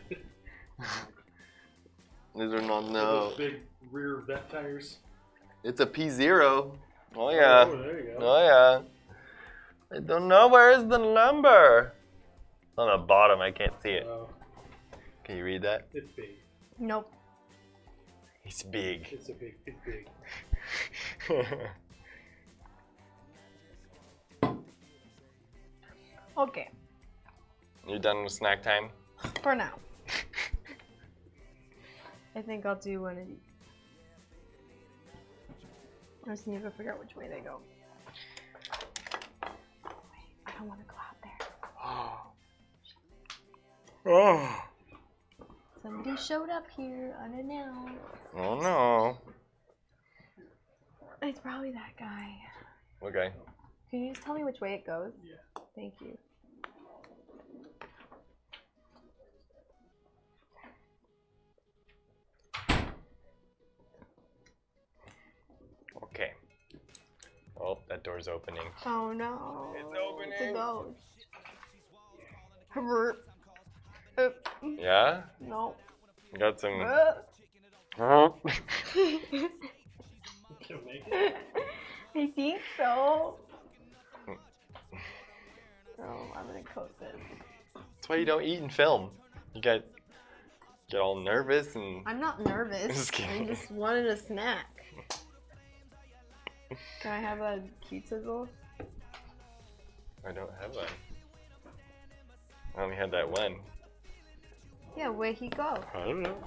These are not Those big rear vet tires. It's a P0. Oh yeah. Oh, there you go. Oh yeah. I don't know, where is the number? On the bottom, I can't see it. Can you read that? It's big. Nope. It's big. It's big. Okay. You done with snack time? For now. I think I'll do one of these. I just need to figure out which way they go. Oh, wait, I don't want to go out there. Oh. Somebody showed up here unannounced. Oh no. It's probably that guy. Okay. Can you just tell me which way it goes? Yeah. Thank you. Okay. Oh, that door's opening. Oh no. It's opening. It's a ghost. Yeah? No. Got some. I think so. Oh, I'm gonna coat this. That's why you don't eat and film. You get all nervous and. I'm not nervous. Just kidding. I just wanted a snack. Can I have a cute sizzle? I don't have one. I only had that one. Yeah, where'd he go? I don't know.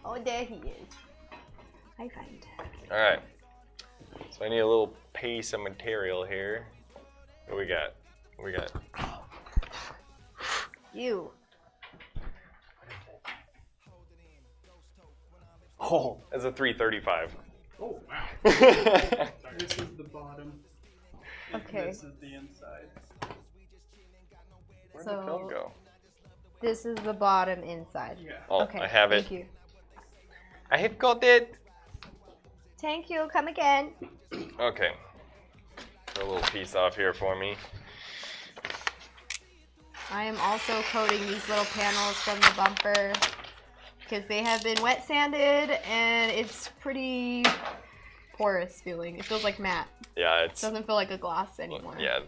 Oh, there he is. I find. Alright. So I need a little piece of material here. What we got? What we got? You. Oh, that's a 335. Oh, wow. This is the bottom. Okay. This is the inside. Where'd the film go? This is the bottom inside. Yeah. Oh, Okay. I have it. Thank you. I have got it. Thank you. Come again. Okay. Put a little piece off here for me. I am also coating these little panels from the bumper because they have been wet sanded and it's pretty porous feeling. It feels like matte. Yeah, It doesn't feel like a gloss anymore. Yeah.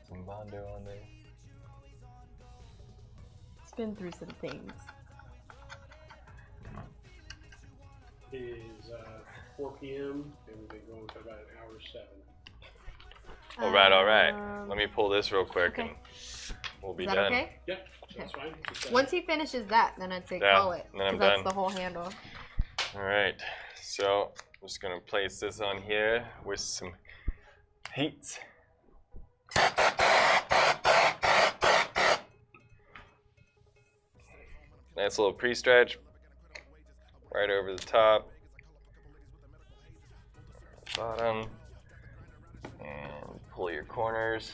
Some Bondo on there. It's been through some things. It is 4 p.m. and we've been going for about an hour 7. All right. Let me pull this real quick Okay. and we'll be Is that done. okay? Yeah, that's fine. Just, Once he finishes that, then I'd say Yeah, call it. then I'm 'cause that's done. the whole handle. All right, so I'm just gonna place this on here with some heat. Nice little pre-stretch right over the top, bottom, and pull your corners.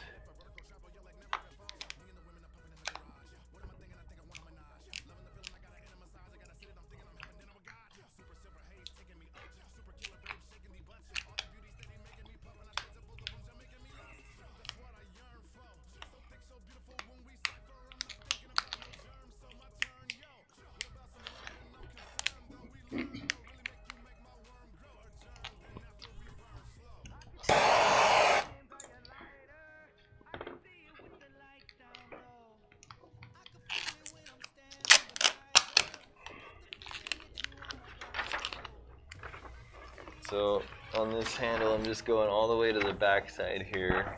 So on this handle, I'm just going all the way to the back side here.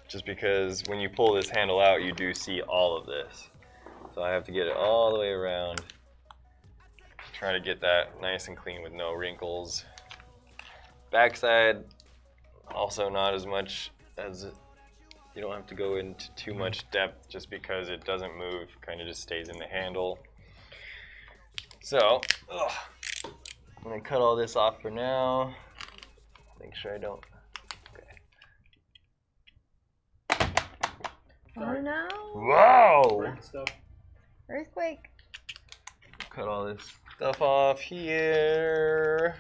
Just because when you pull this handle out, you do see all of this. So I have to get it all the way around. Try to get that nice and clean with no wrinkles. Backside, also not as much as you don't have to go into too much depth just because it doesn't move, kind of just stays in the handle. So, I'm gonna cut all this off for now. Make sure I don't. Okay. Oh no. Whoa! break stuff. Earthquake. Cut all this stuff off here.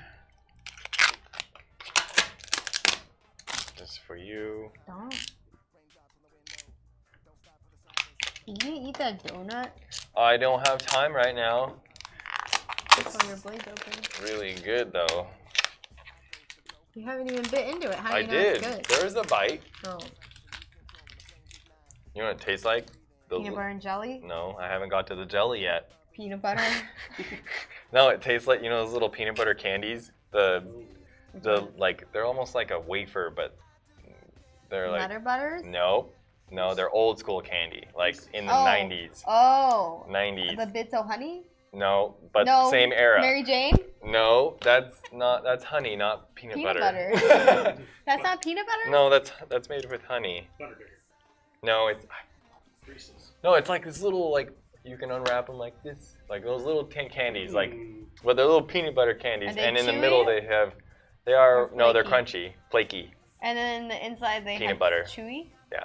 Just for you. Don't. Did you eat that donut? I don't have time right now. Oh, your blade's open. Really good though. You haven't even bit into it. How do I you know did. it's good? There's a bite. Oh. You know what it tastes like? Peanut butter and jelly? No, I haven't got to the jelly yet. Peanut butter? No, it tastes like, you know, those little peanut butter candies? The like, they're almost like a wafer, but they're like... Nutter butters? No, they're old school candy, like in the 90s. Oh. 90s. The bits of honey? No, but No. same era. Mary Jane? No, that's honey, not peanut butter. That's not peanut butter? No, that's made with honey. Butterbeer. No, it's Reese's. no, it's like this little, like, you can unwrap them like this, like those little tin candies, like, but they're little peanut butter candies, Are they and in the chewy? middle they are Or no, they're flaky? crunchy, flaky. And then the inside they Peanut have butter. chewy? Yeah.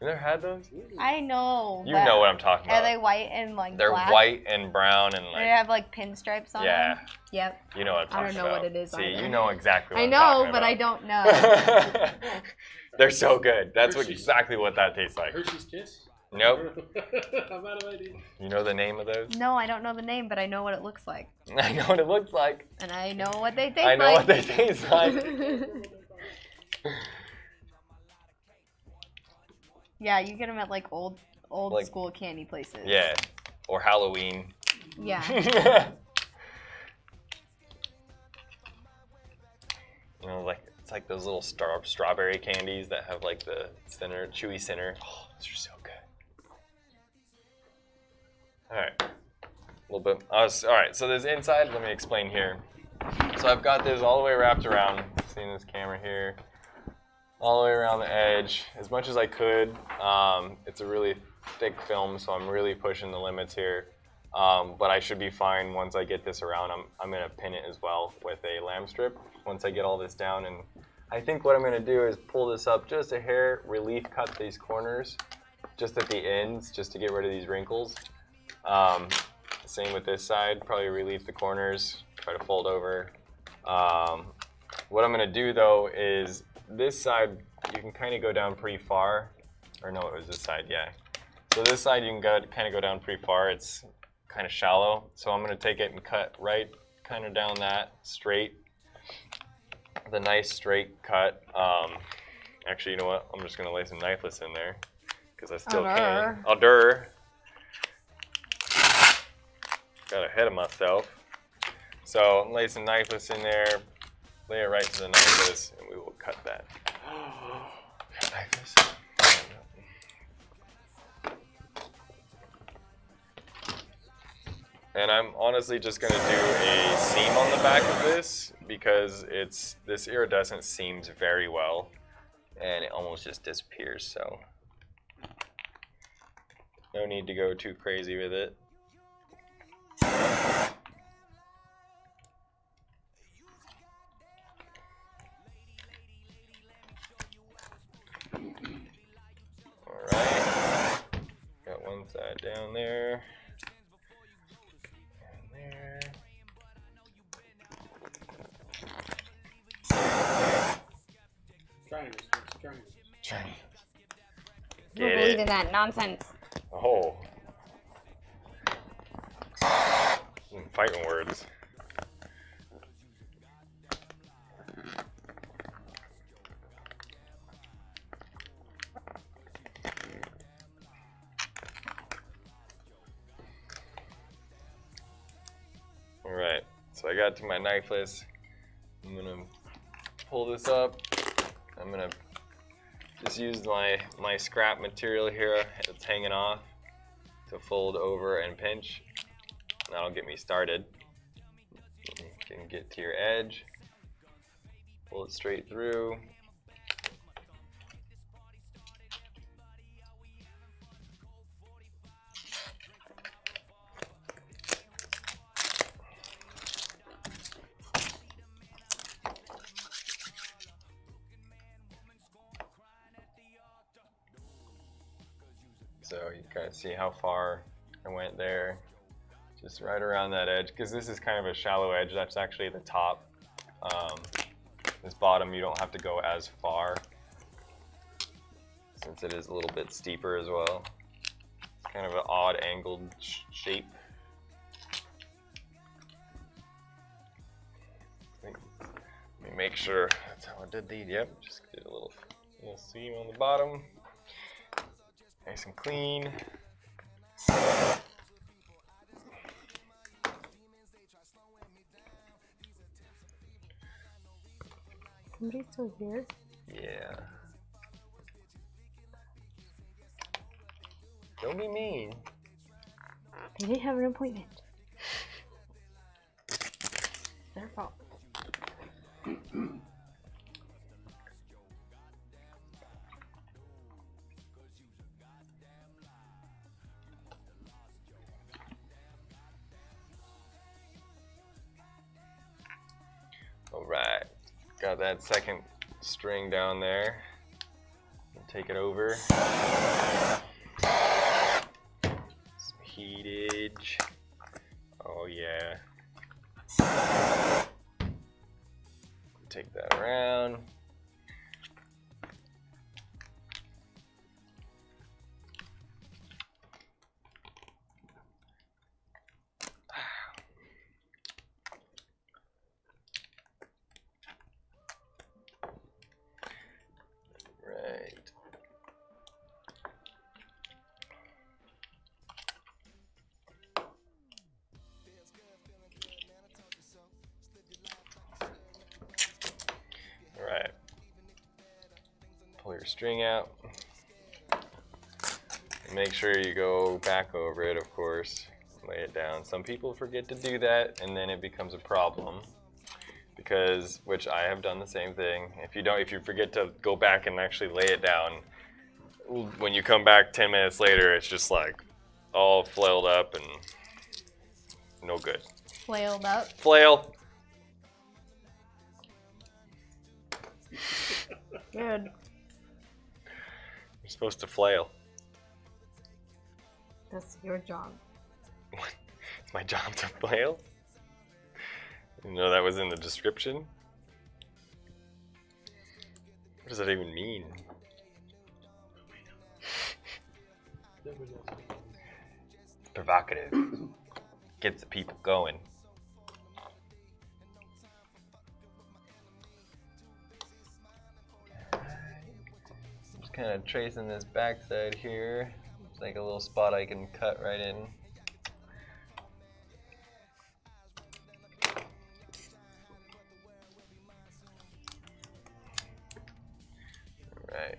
You never had those? I know. You but know what I'm talking Are about. they white and like They're black? white and brown and They like, have like pinstripes on yeah, them? Yep. you know what I'm I talking don't know about. what it is See, either. you know exactly what I I'm know, talking but I about. don't know. They're so good. That's what Hershey's. exactly what that tastes like. Hershey's Kiss? Nope. I'm out of ideas. You know the name of those? No, I don't know the name, but I know what it looks like. I know what it looks like. And I know what they taste I like. know what they taste like. Yeah, you get them at like old Like- school candy places. Yeah, or Halloween. Yeah. You know, like it's like those little strawberry candies that have like the center, chewy center. Oh, those are so good. All right, a little bit. All right, so this inside. Let me explain here. So I've got this all the way wrapped around. Seeing this camera here, all the way around the edge as much as I could. It's a really thick film, so I'm really pushing the limits here. But I should be fine once I get this around. I'm gonna pin it as well with a lamb strip once I get all this down. And I think what I'm gonna do is pull this up just a hair, relief cut these corners just at the ends, just to get rid of these wrinkles. Same with this side, probably relief the corners, try to fold over. What I'm gonna do though is this side, you can kind of go down pretty far. Or no, it was this side, yeah. So this side you can kind of go down pretty far. It's kind of shallow. So I'm gonna take it and cut right kind of down that straight. The nice straight cut. Actually, you know what? I'm just gonna lay some knifeless in there because I still can. Got ahead of myself. So lay some knifeless in there, lay it right to the knifeless, and we will cut that. And I'm honestly just gonna do a seam on the back of this because this iridescent seams very well and it almost just disappears, so no need to go too crazy with it. Alright, got one side down there. I don't believe in that nonsense. Oh. Fighting words. Alright, so I got to my knifeless. I'm gonna pull this up. I'm gonna just use my scrap material here that's hanging off to fold over and pinch. That'll get me started. You can get to your edge, pull it straight through. So you kind of see how far I went there, just right around that edge, because this is kind of a shallow edge. That's actually the top. This bottom, you don't have to go as far, since it is a little bit steeper as well. It's kind of an odd angled shape. Let me make sure that's how I did these. Yep, just did a little seam on the bottom. Nice and clean. Somebody's still here? Yeah. Don't be mean. They didn't have an appointment. It's their fault. Alright, got that second string down there. Take it over. Some heatage. Oh yeah. Take that around. Alright, pull your string out. And make sure you go back over it, of course. Lay it down. Some people forget to do that, and then it becomes a problem. Because, which I have done the same thing. If you forget to go back and actually lay it down, when you come back 10 minutes later, it's just like all flailed up and no good. Flailed up? Flail. Good. You're supposed to flail. That's your job. It's my job to flail? You know that was in the description? What does that even mean? Provocative. Gets the people going. Just kind of tracing this backside here. It's like a little spot I can cut right in. Right.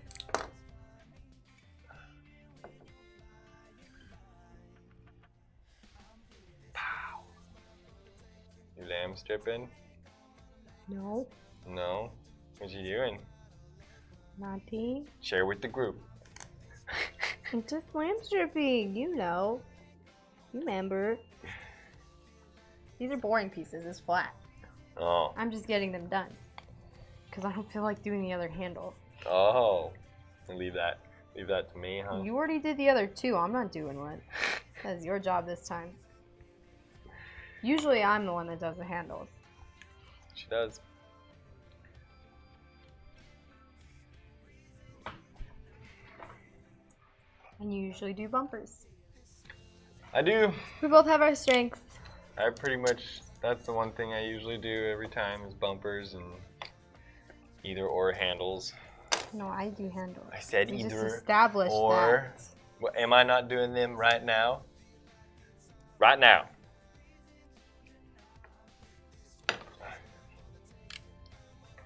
slam stripping? No. No? What you doing? Nothing. Share with the group. It's just slam stripping, you know. You remember. These are boring pieces, it's flat. Oh. I'm just getting them done. Because I don't feel like doing the other handle. Oh. Leave that to me, huh? You already did the other two, I'm not doing one. That's your job this time. Usually I'm the one that does the handles. She does. And you usually do bumpers. I do. We both have our strengths. I pretty much, that's the one thing I usually do every time is bumpers and either or handles. No, I do handles. I said we either just established or. that. Well, am I not doing them right now? Right now.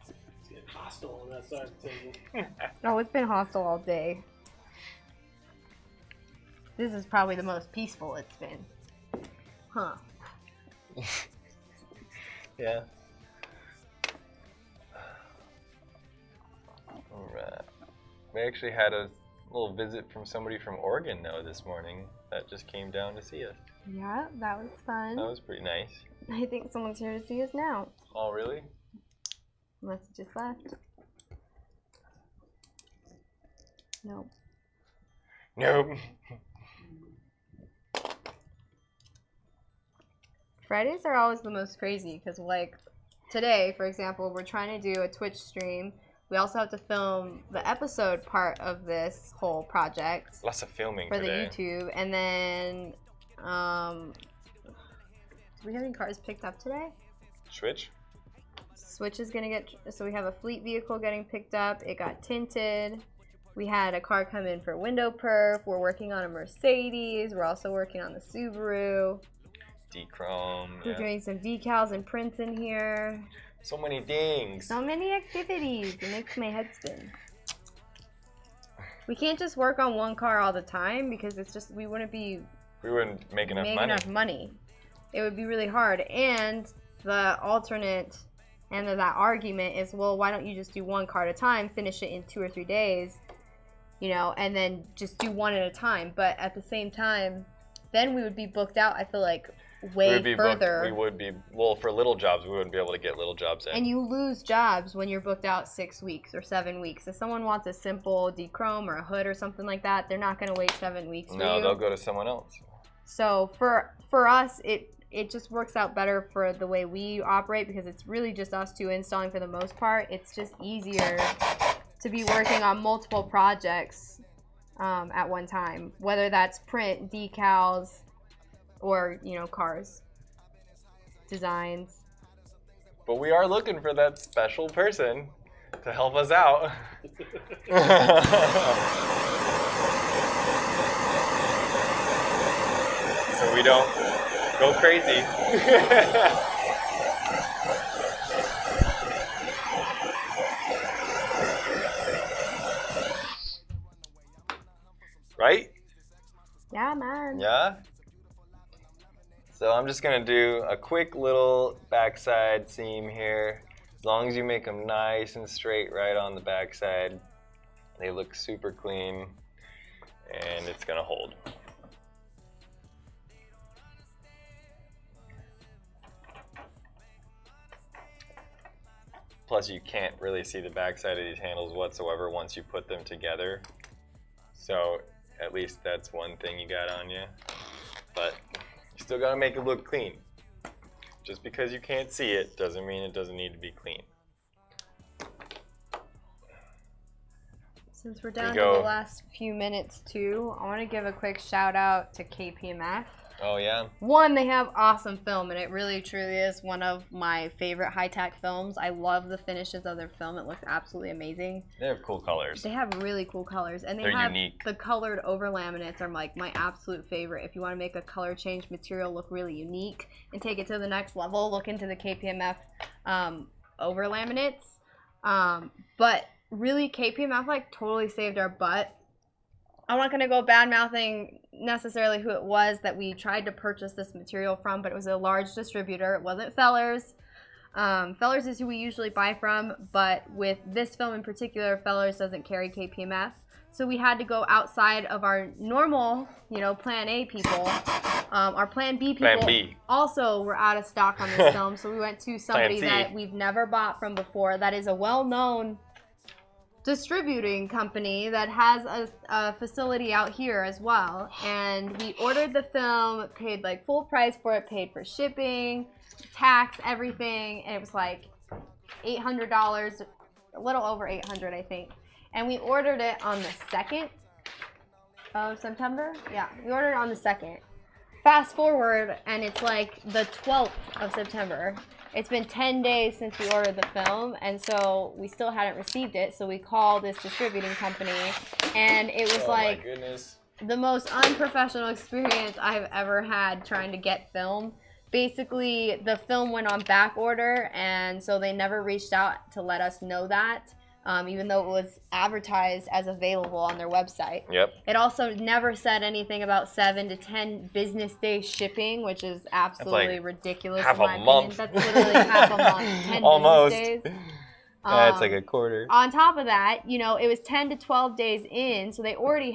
It's getting hostile on that side of the table. No, it's been hostile all day. This is probably the most peaceful it's been. Huh. Yeah. Alright. We actually had a little visit from somebody from Oregon, though, this morning that just came down to see us. Yeah, that was fun. That was pretty nice. I think someone's here to see us now. Oh, really? Unless it just left. Nope. Nope. Fridays are always the most crazy because, like, today, for example, we're trying to do a Twitch stream. We also have to film the episode part of this whole project. Lots of filming for today. the YouTube. And then, do we have any cars picked up today? Switch? Switch is gonna get, so we have a fleet vehicle getting picked up. It got tinted. We had a car come in for window perf. We're working on a Mercedes. We're also working on the Subaru. D-chrome. We're Yeah. doing some decals and prints in here. So many things. So many activities. It makes my head spin. We can't just work on one car all the time because it's just, we wouldn't be We wouldn't make enough money. It would be really hard. And the alternate and that argument is, well, why don't you just do one car at a time, finish it in 2 or 3 days, you know, and then just do one at a time. But at the same time, then we would be booked out, I feel like, way further. We would be, well, for little jobs, we wouldn't be able to get little jobs in. And you lose jobs when you're booked out 6 weeks or 7 weeks. If someone wants a simple dechrome or a hood or something like that, they're not going to wait 7 weeks for you. No, they'll go to someone else. So for us, it just works out better for the way we operate because it's really just us two installing for the most part. It's just easier to be working on multiple projects at one time, whether that's print, decals, or, you know, cars, designs. But we are looking for that special person to help us out. So we don't go crazy. Right? Yeah, man. Yeah? So I'm just gonna do a quick little backside seam here. As long as you make them nice and straight right on the backside, they look super clean and it's gonna hold. Plus you can't really see the backside of these handles whatsoever once you put them together. So at least that's one thing you got on you. But you still gotta make it look clean. Just because you can't see it doesn't mean it doesn't need to be clean. Since we're down to the last few minutes too, I want to give a quick shout out to KPMF. Oh yeah? One, they have awesome film, and it really truly is one of my favorite high-tech films. I love the finishes of their film. It looks absolutely amazing. They have cool colors. They have really cool colors, and They're have unique. The colored over laminates are like my absolute favorite. If you want to make a color change material look really unique and take it to the next level, look into the KPMF over laminates. But really, KPMF like totally saved our butt I'm not gonna go bad mouthing necessarily who it was that we tried to purchase this material from, but it was a large distributor. It wasn't Fellers. Fellers is who we usually buy from, but with this film in particular, Fellers doesn't carry KPMF. So we had to go outside of our normal, Plan A people. Our Plan B people also were out of stock on this film, so we went to somebody that we've never bought from before. That is a well-known distributing company that has a facility out here as well. And we ordered the film, paid like full price for it, paid for shipping, tax, everything, and it was like $800, a little over $800, I think. And we ordered it on the 2nd of September. Yeah, we ordered it on the 2nd. Fast forward, and it's like the 12th of September. It's been 10 days since we ordered the film, and so we still hadn't received it. So we called this distributing company, and it was like the most unprofessional experience I've ever had trying to get film. Basically, the film went on back order, and so they never reached out to let us know that. Even though it was advertised as available on their website. Yep. It also never said anything about 7 to 10 business day shipping, which is absolutely ridiculous. Half a month. That's literally half a month. 10 Almost. business days. It's like a quarter. On top of that, it was 10 to 12 days in, so they've already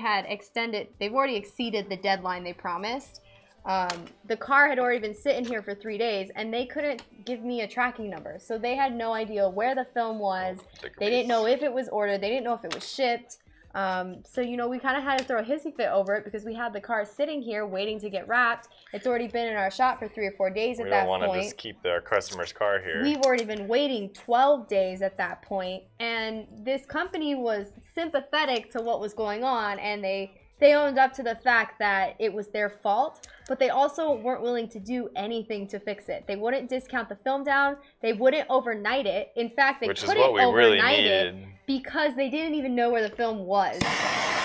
exceeded the deadline they promised. The car had already been sitting here for 3 days, and they couldn't give me a tracking number. So they had no idea where the film was. They didn't know if it was ordered. They didn't know if it was shipped. So, we kind of had to throw a hissy fit over it because we had the car sitting here waiting to get wrapped. It's already been in our shop for 3 or 4 days at that point. We don't want to just keep our customer's car here. We've already been waiting 12 days at that point, and this company was sympathetic to what was going on, and they owned up to the fact that it was their fault, but they also weren't willing to do anything to fix it. They wouldn't discount the film down. They wouldn't overnight it. In fact, they couldn't overnight it because they didn't even know where the film was.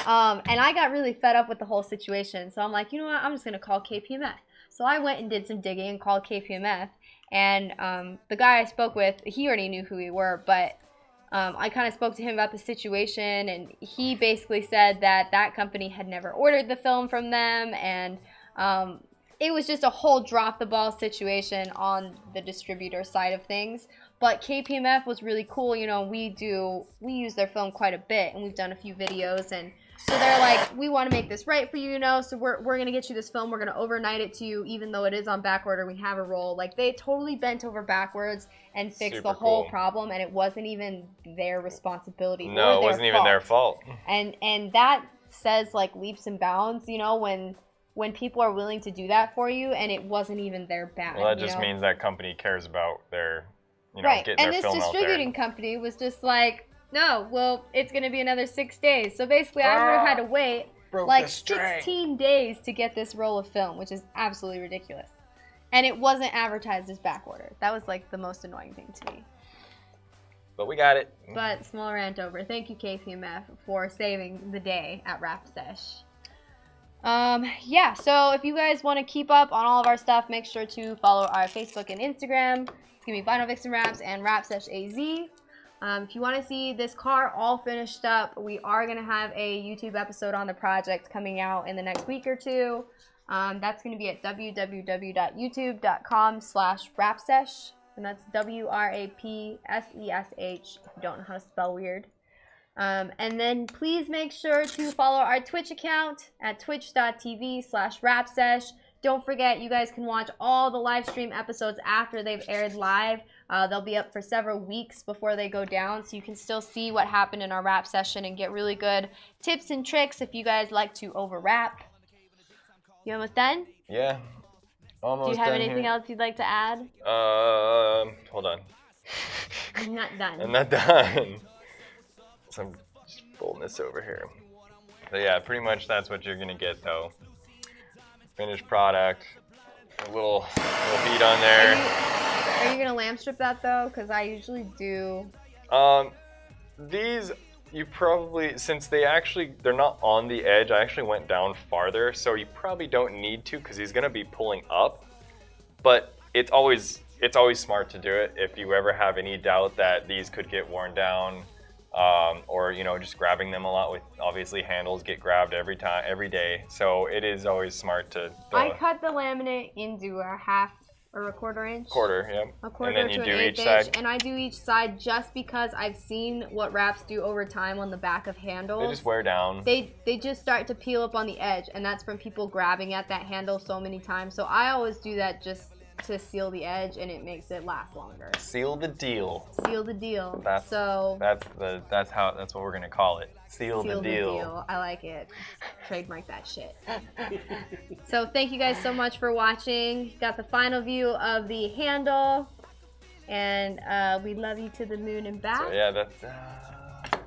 And I got really fed up with the whole situation. So I'm like, you know what? I'm just going to call KPMF. So I went and did some digging and called KPMF. And the guy I spoke with, he already knew who we were, but I kind of spoke to him about the situation, and he basically said that that company had never ordered the film from them, and it was just a whole drop the ball situation on the distributor side of things. But KPMF was really cool. We use their film quite a bit, and we've done a few videos, and so they're like, we want to make this right for you, so we're going to get you this film. We're going to overnight it to you, even though it is on back order. We have a roll. Like, they totally bent over backwards and fixed the whole problem, and it wasn't even their responsibility. No, it wasn't even their fault. And that says, like, leaps and bounds, when people are willing to do that for you, and it wasn't even their bad. Well, that just means that company cares about their, right. Getting their film out there. And this distributing company was just like, no, well, it's going to be another 6 days. So basically, I would have had to wait like 16 days to get this roll of film, which is absolutely ridiculous. And it wasn't advertised as back order. That was like the most annoying thing to me. But we got it. But small rant over. Thank you, KPMF, for saving the day at Rap Sesh. Yeah, so if you guys want to keep up on all of our stuff, make sure to follow our Facebook and Instagram. It's going to be Vinyl Vixen Raps and Rap Sesh AZ. If you want to see this car all finished up, we are going to have a YouTube episode on the project coming out in the next week or two. That's going to be at www.youtube.com/rapsesh, and that's WRAPSESH if you don't know how to spell weird. And then please make sure to follow our Twitch account at twitch.tv/rapsesh. Don't forget, you guys can watch all the live stream episodes after they've aired live. They'll be up for several weeks before they go down, so you can still see what happened in our rap session and get really good tips and tricks if you guys like to over rap. You almost done? Yeah, almost done. Do you have anything else you'd like to add? Hold on. I'm not done. I'm not done. So I'm just folding this over here. So yeah, pretty much that's what you're gonna get though. Finished product, a little bead on there. Are you gonna lamp strip that though? Because I usually do. These you probably, since they're not on the edge, I actually went down farther, so you probably don't need to because he's gonna be pulling up. But it's always smart to do it if you ever have any doubt that these could get worn down. or you know, just grabbing them a lot. With obviously handles get grabbed every day, so it is always smart to. I cut the laminate into a half or a quarter inch. Quarter, yeah. A quarter and then to you an do eighth each inch, side. and I do each side just because I've seen what wraps do over time on the back of handles. They just wear down. They just start to peel up on the edge, and that's from people grabbing at that handle so many times. So I always do that just to seal the edge, and it makes it last longer. Seal the deal. Seal the deal. That's what we're gonna call it. Seal the deal. I like it. Trademark that shit. So thank you guys so much for watching. Got the final view of the handle, and we love you to the moon and back. So yeah, that's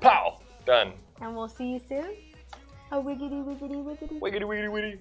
pow, done. And we'll see you soon. A wiggity wiggity wiggity. Wiggity wiggity wiggity.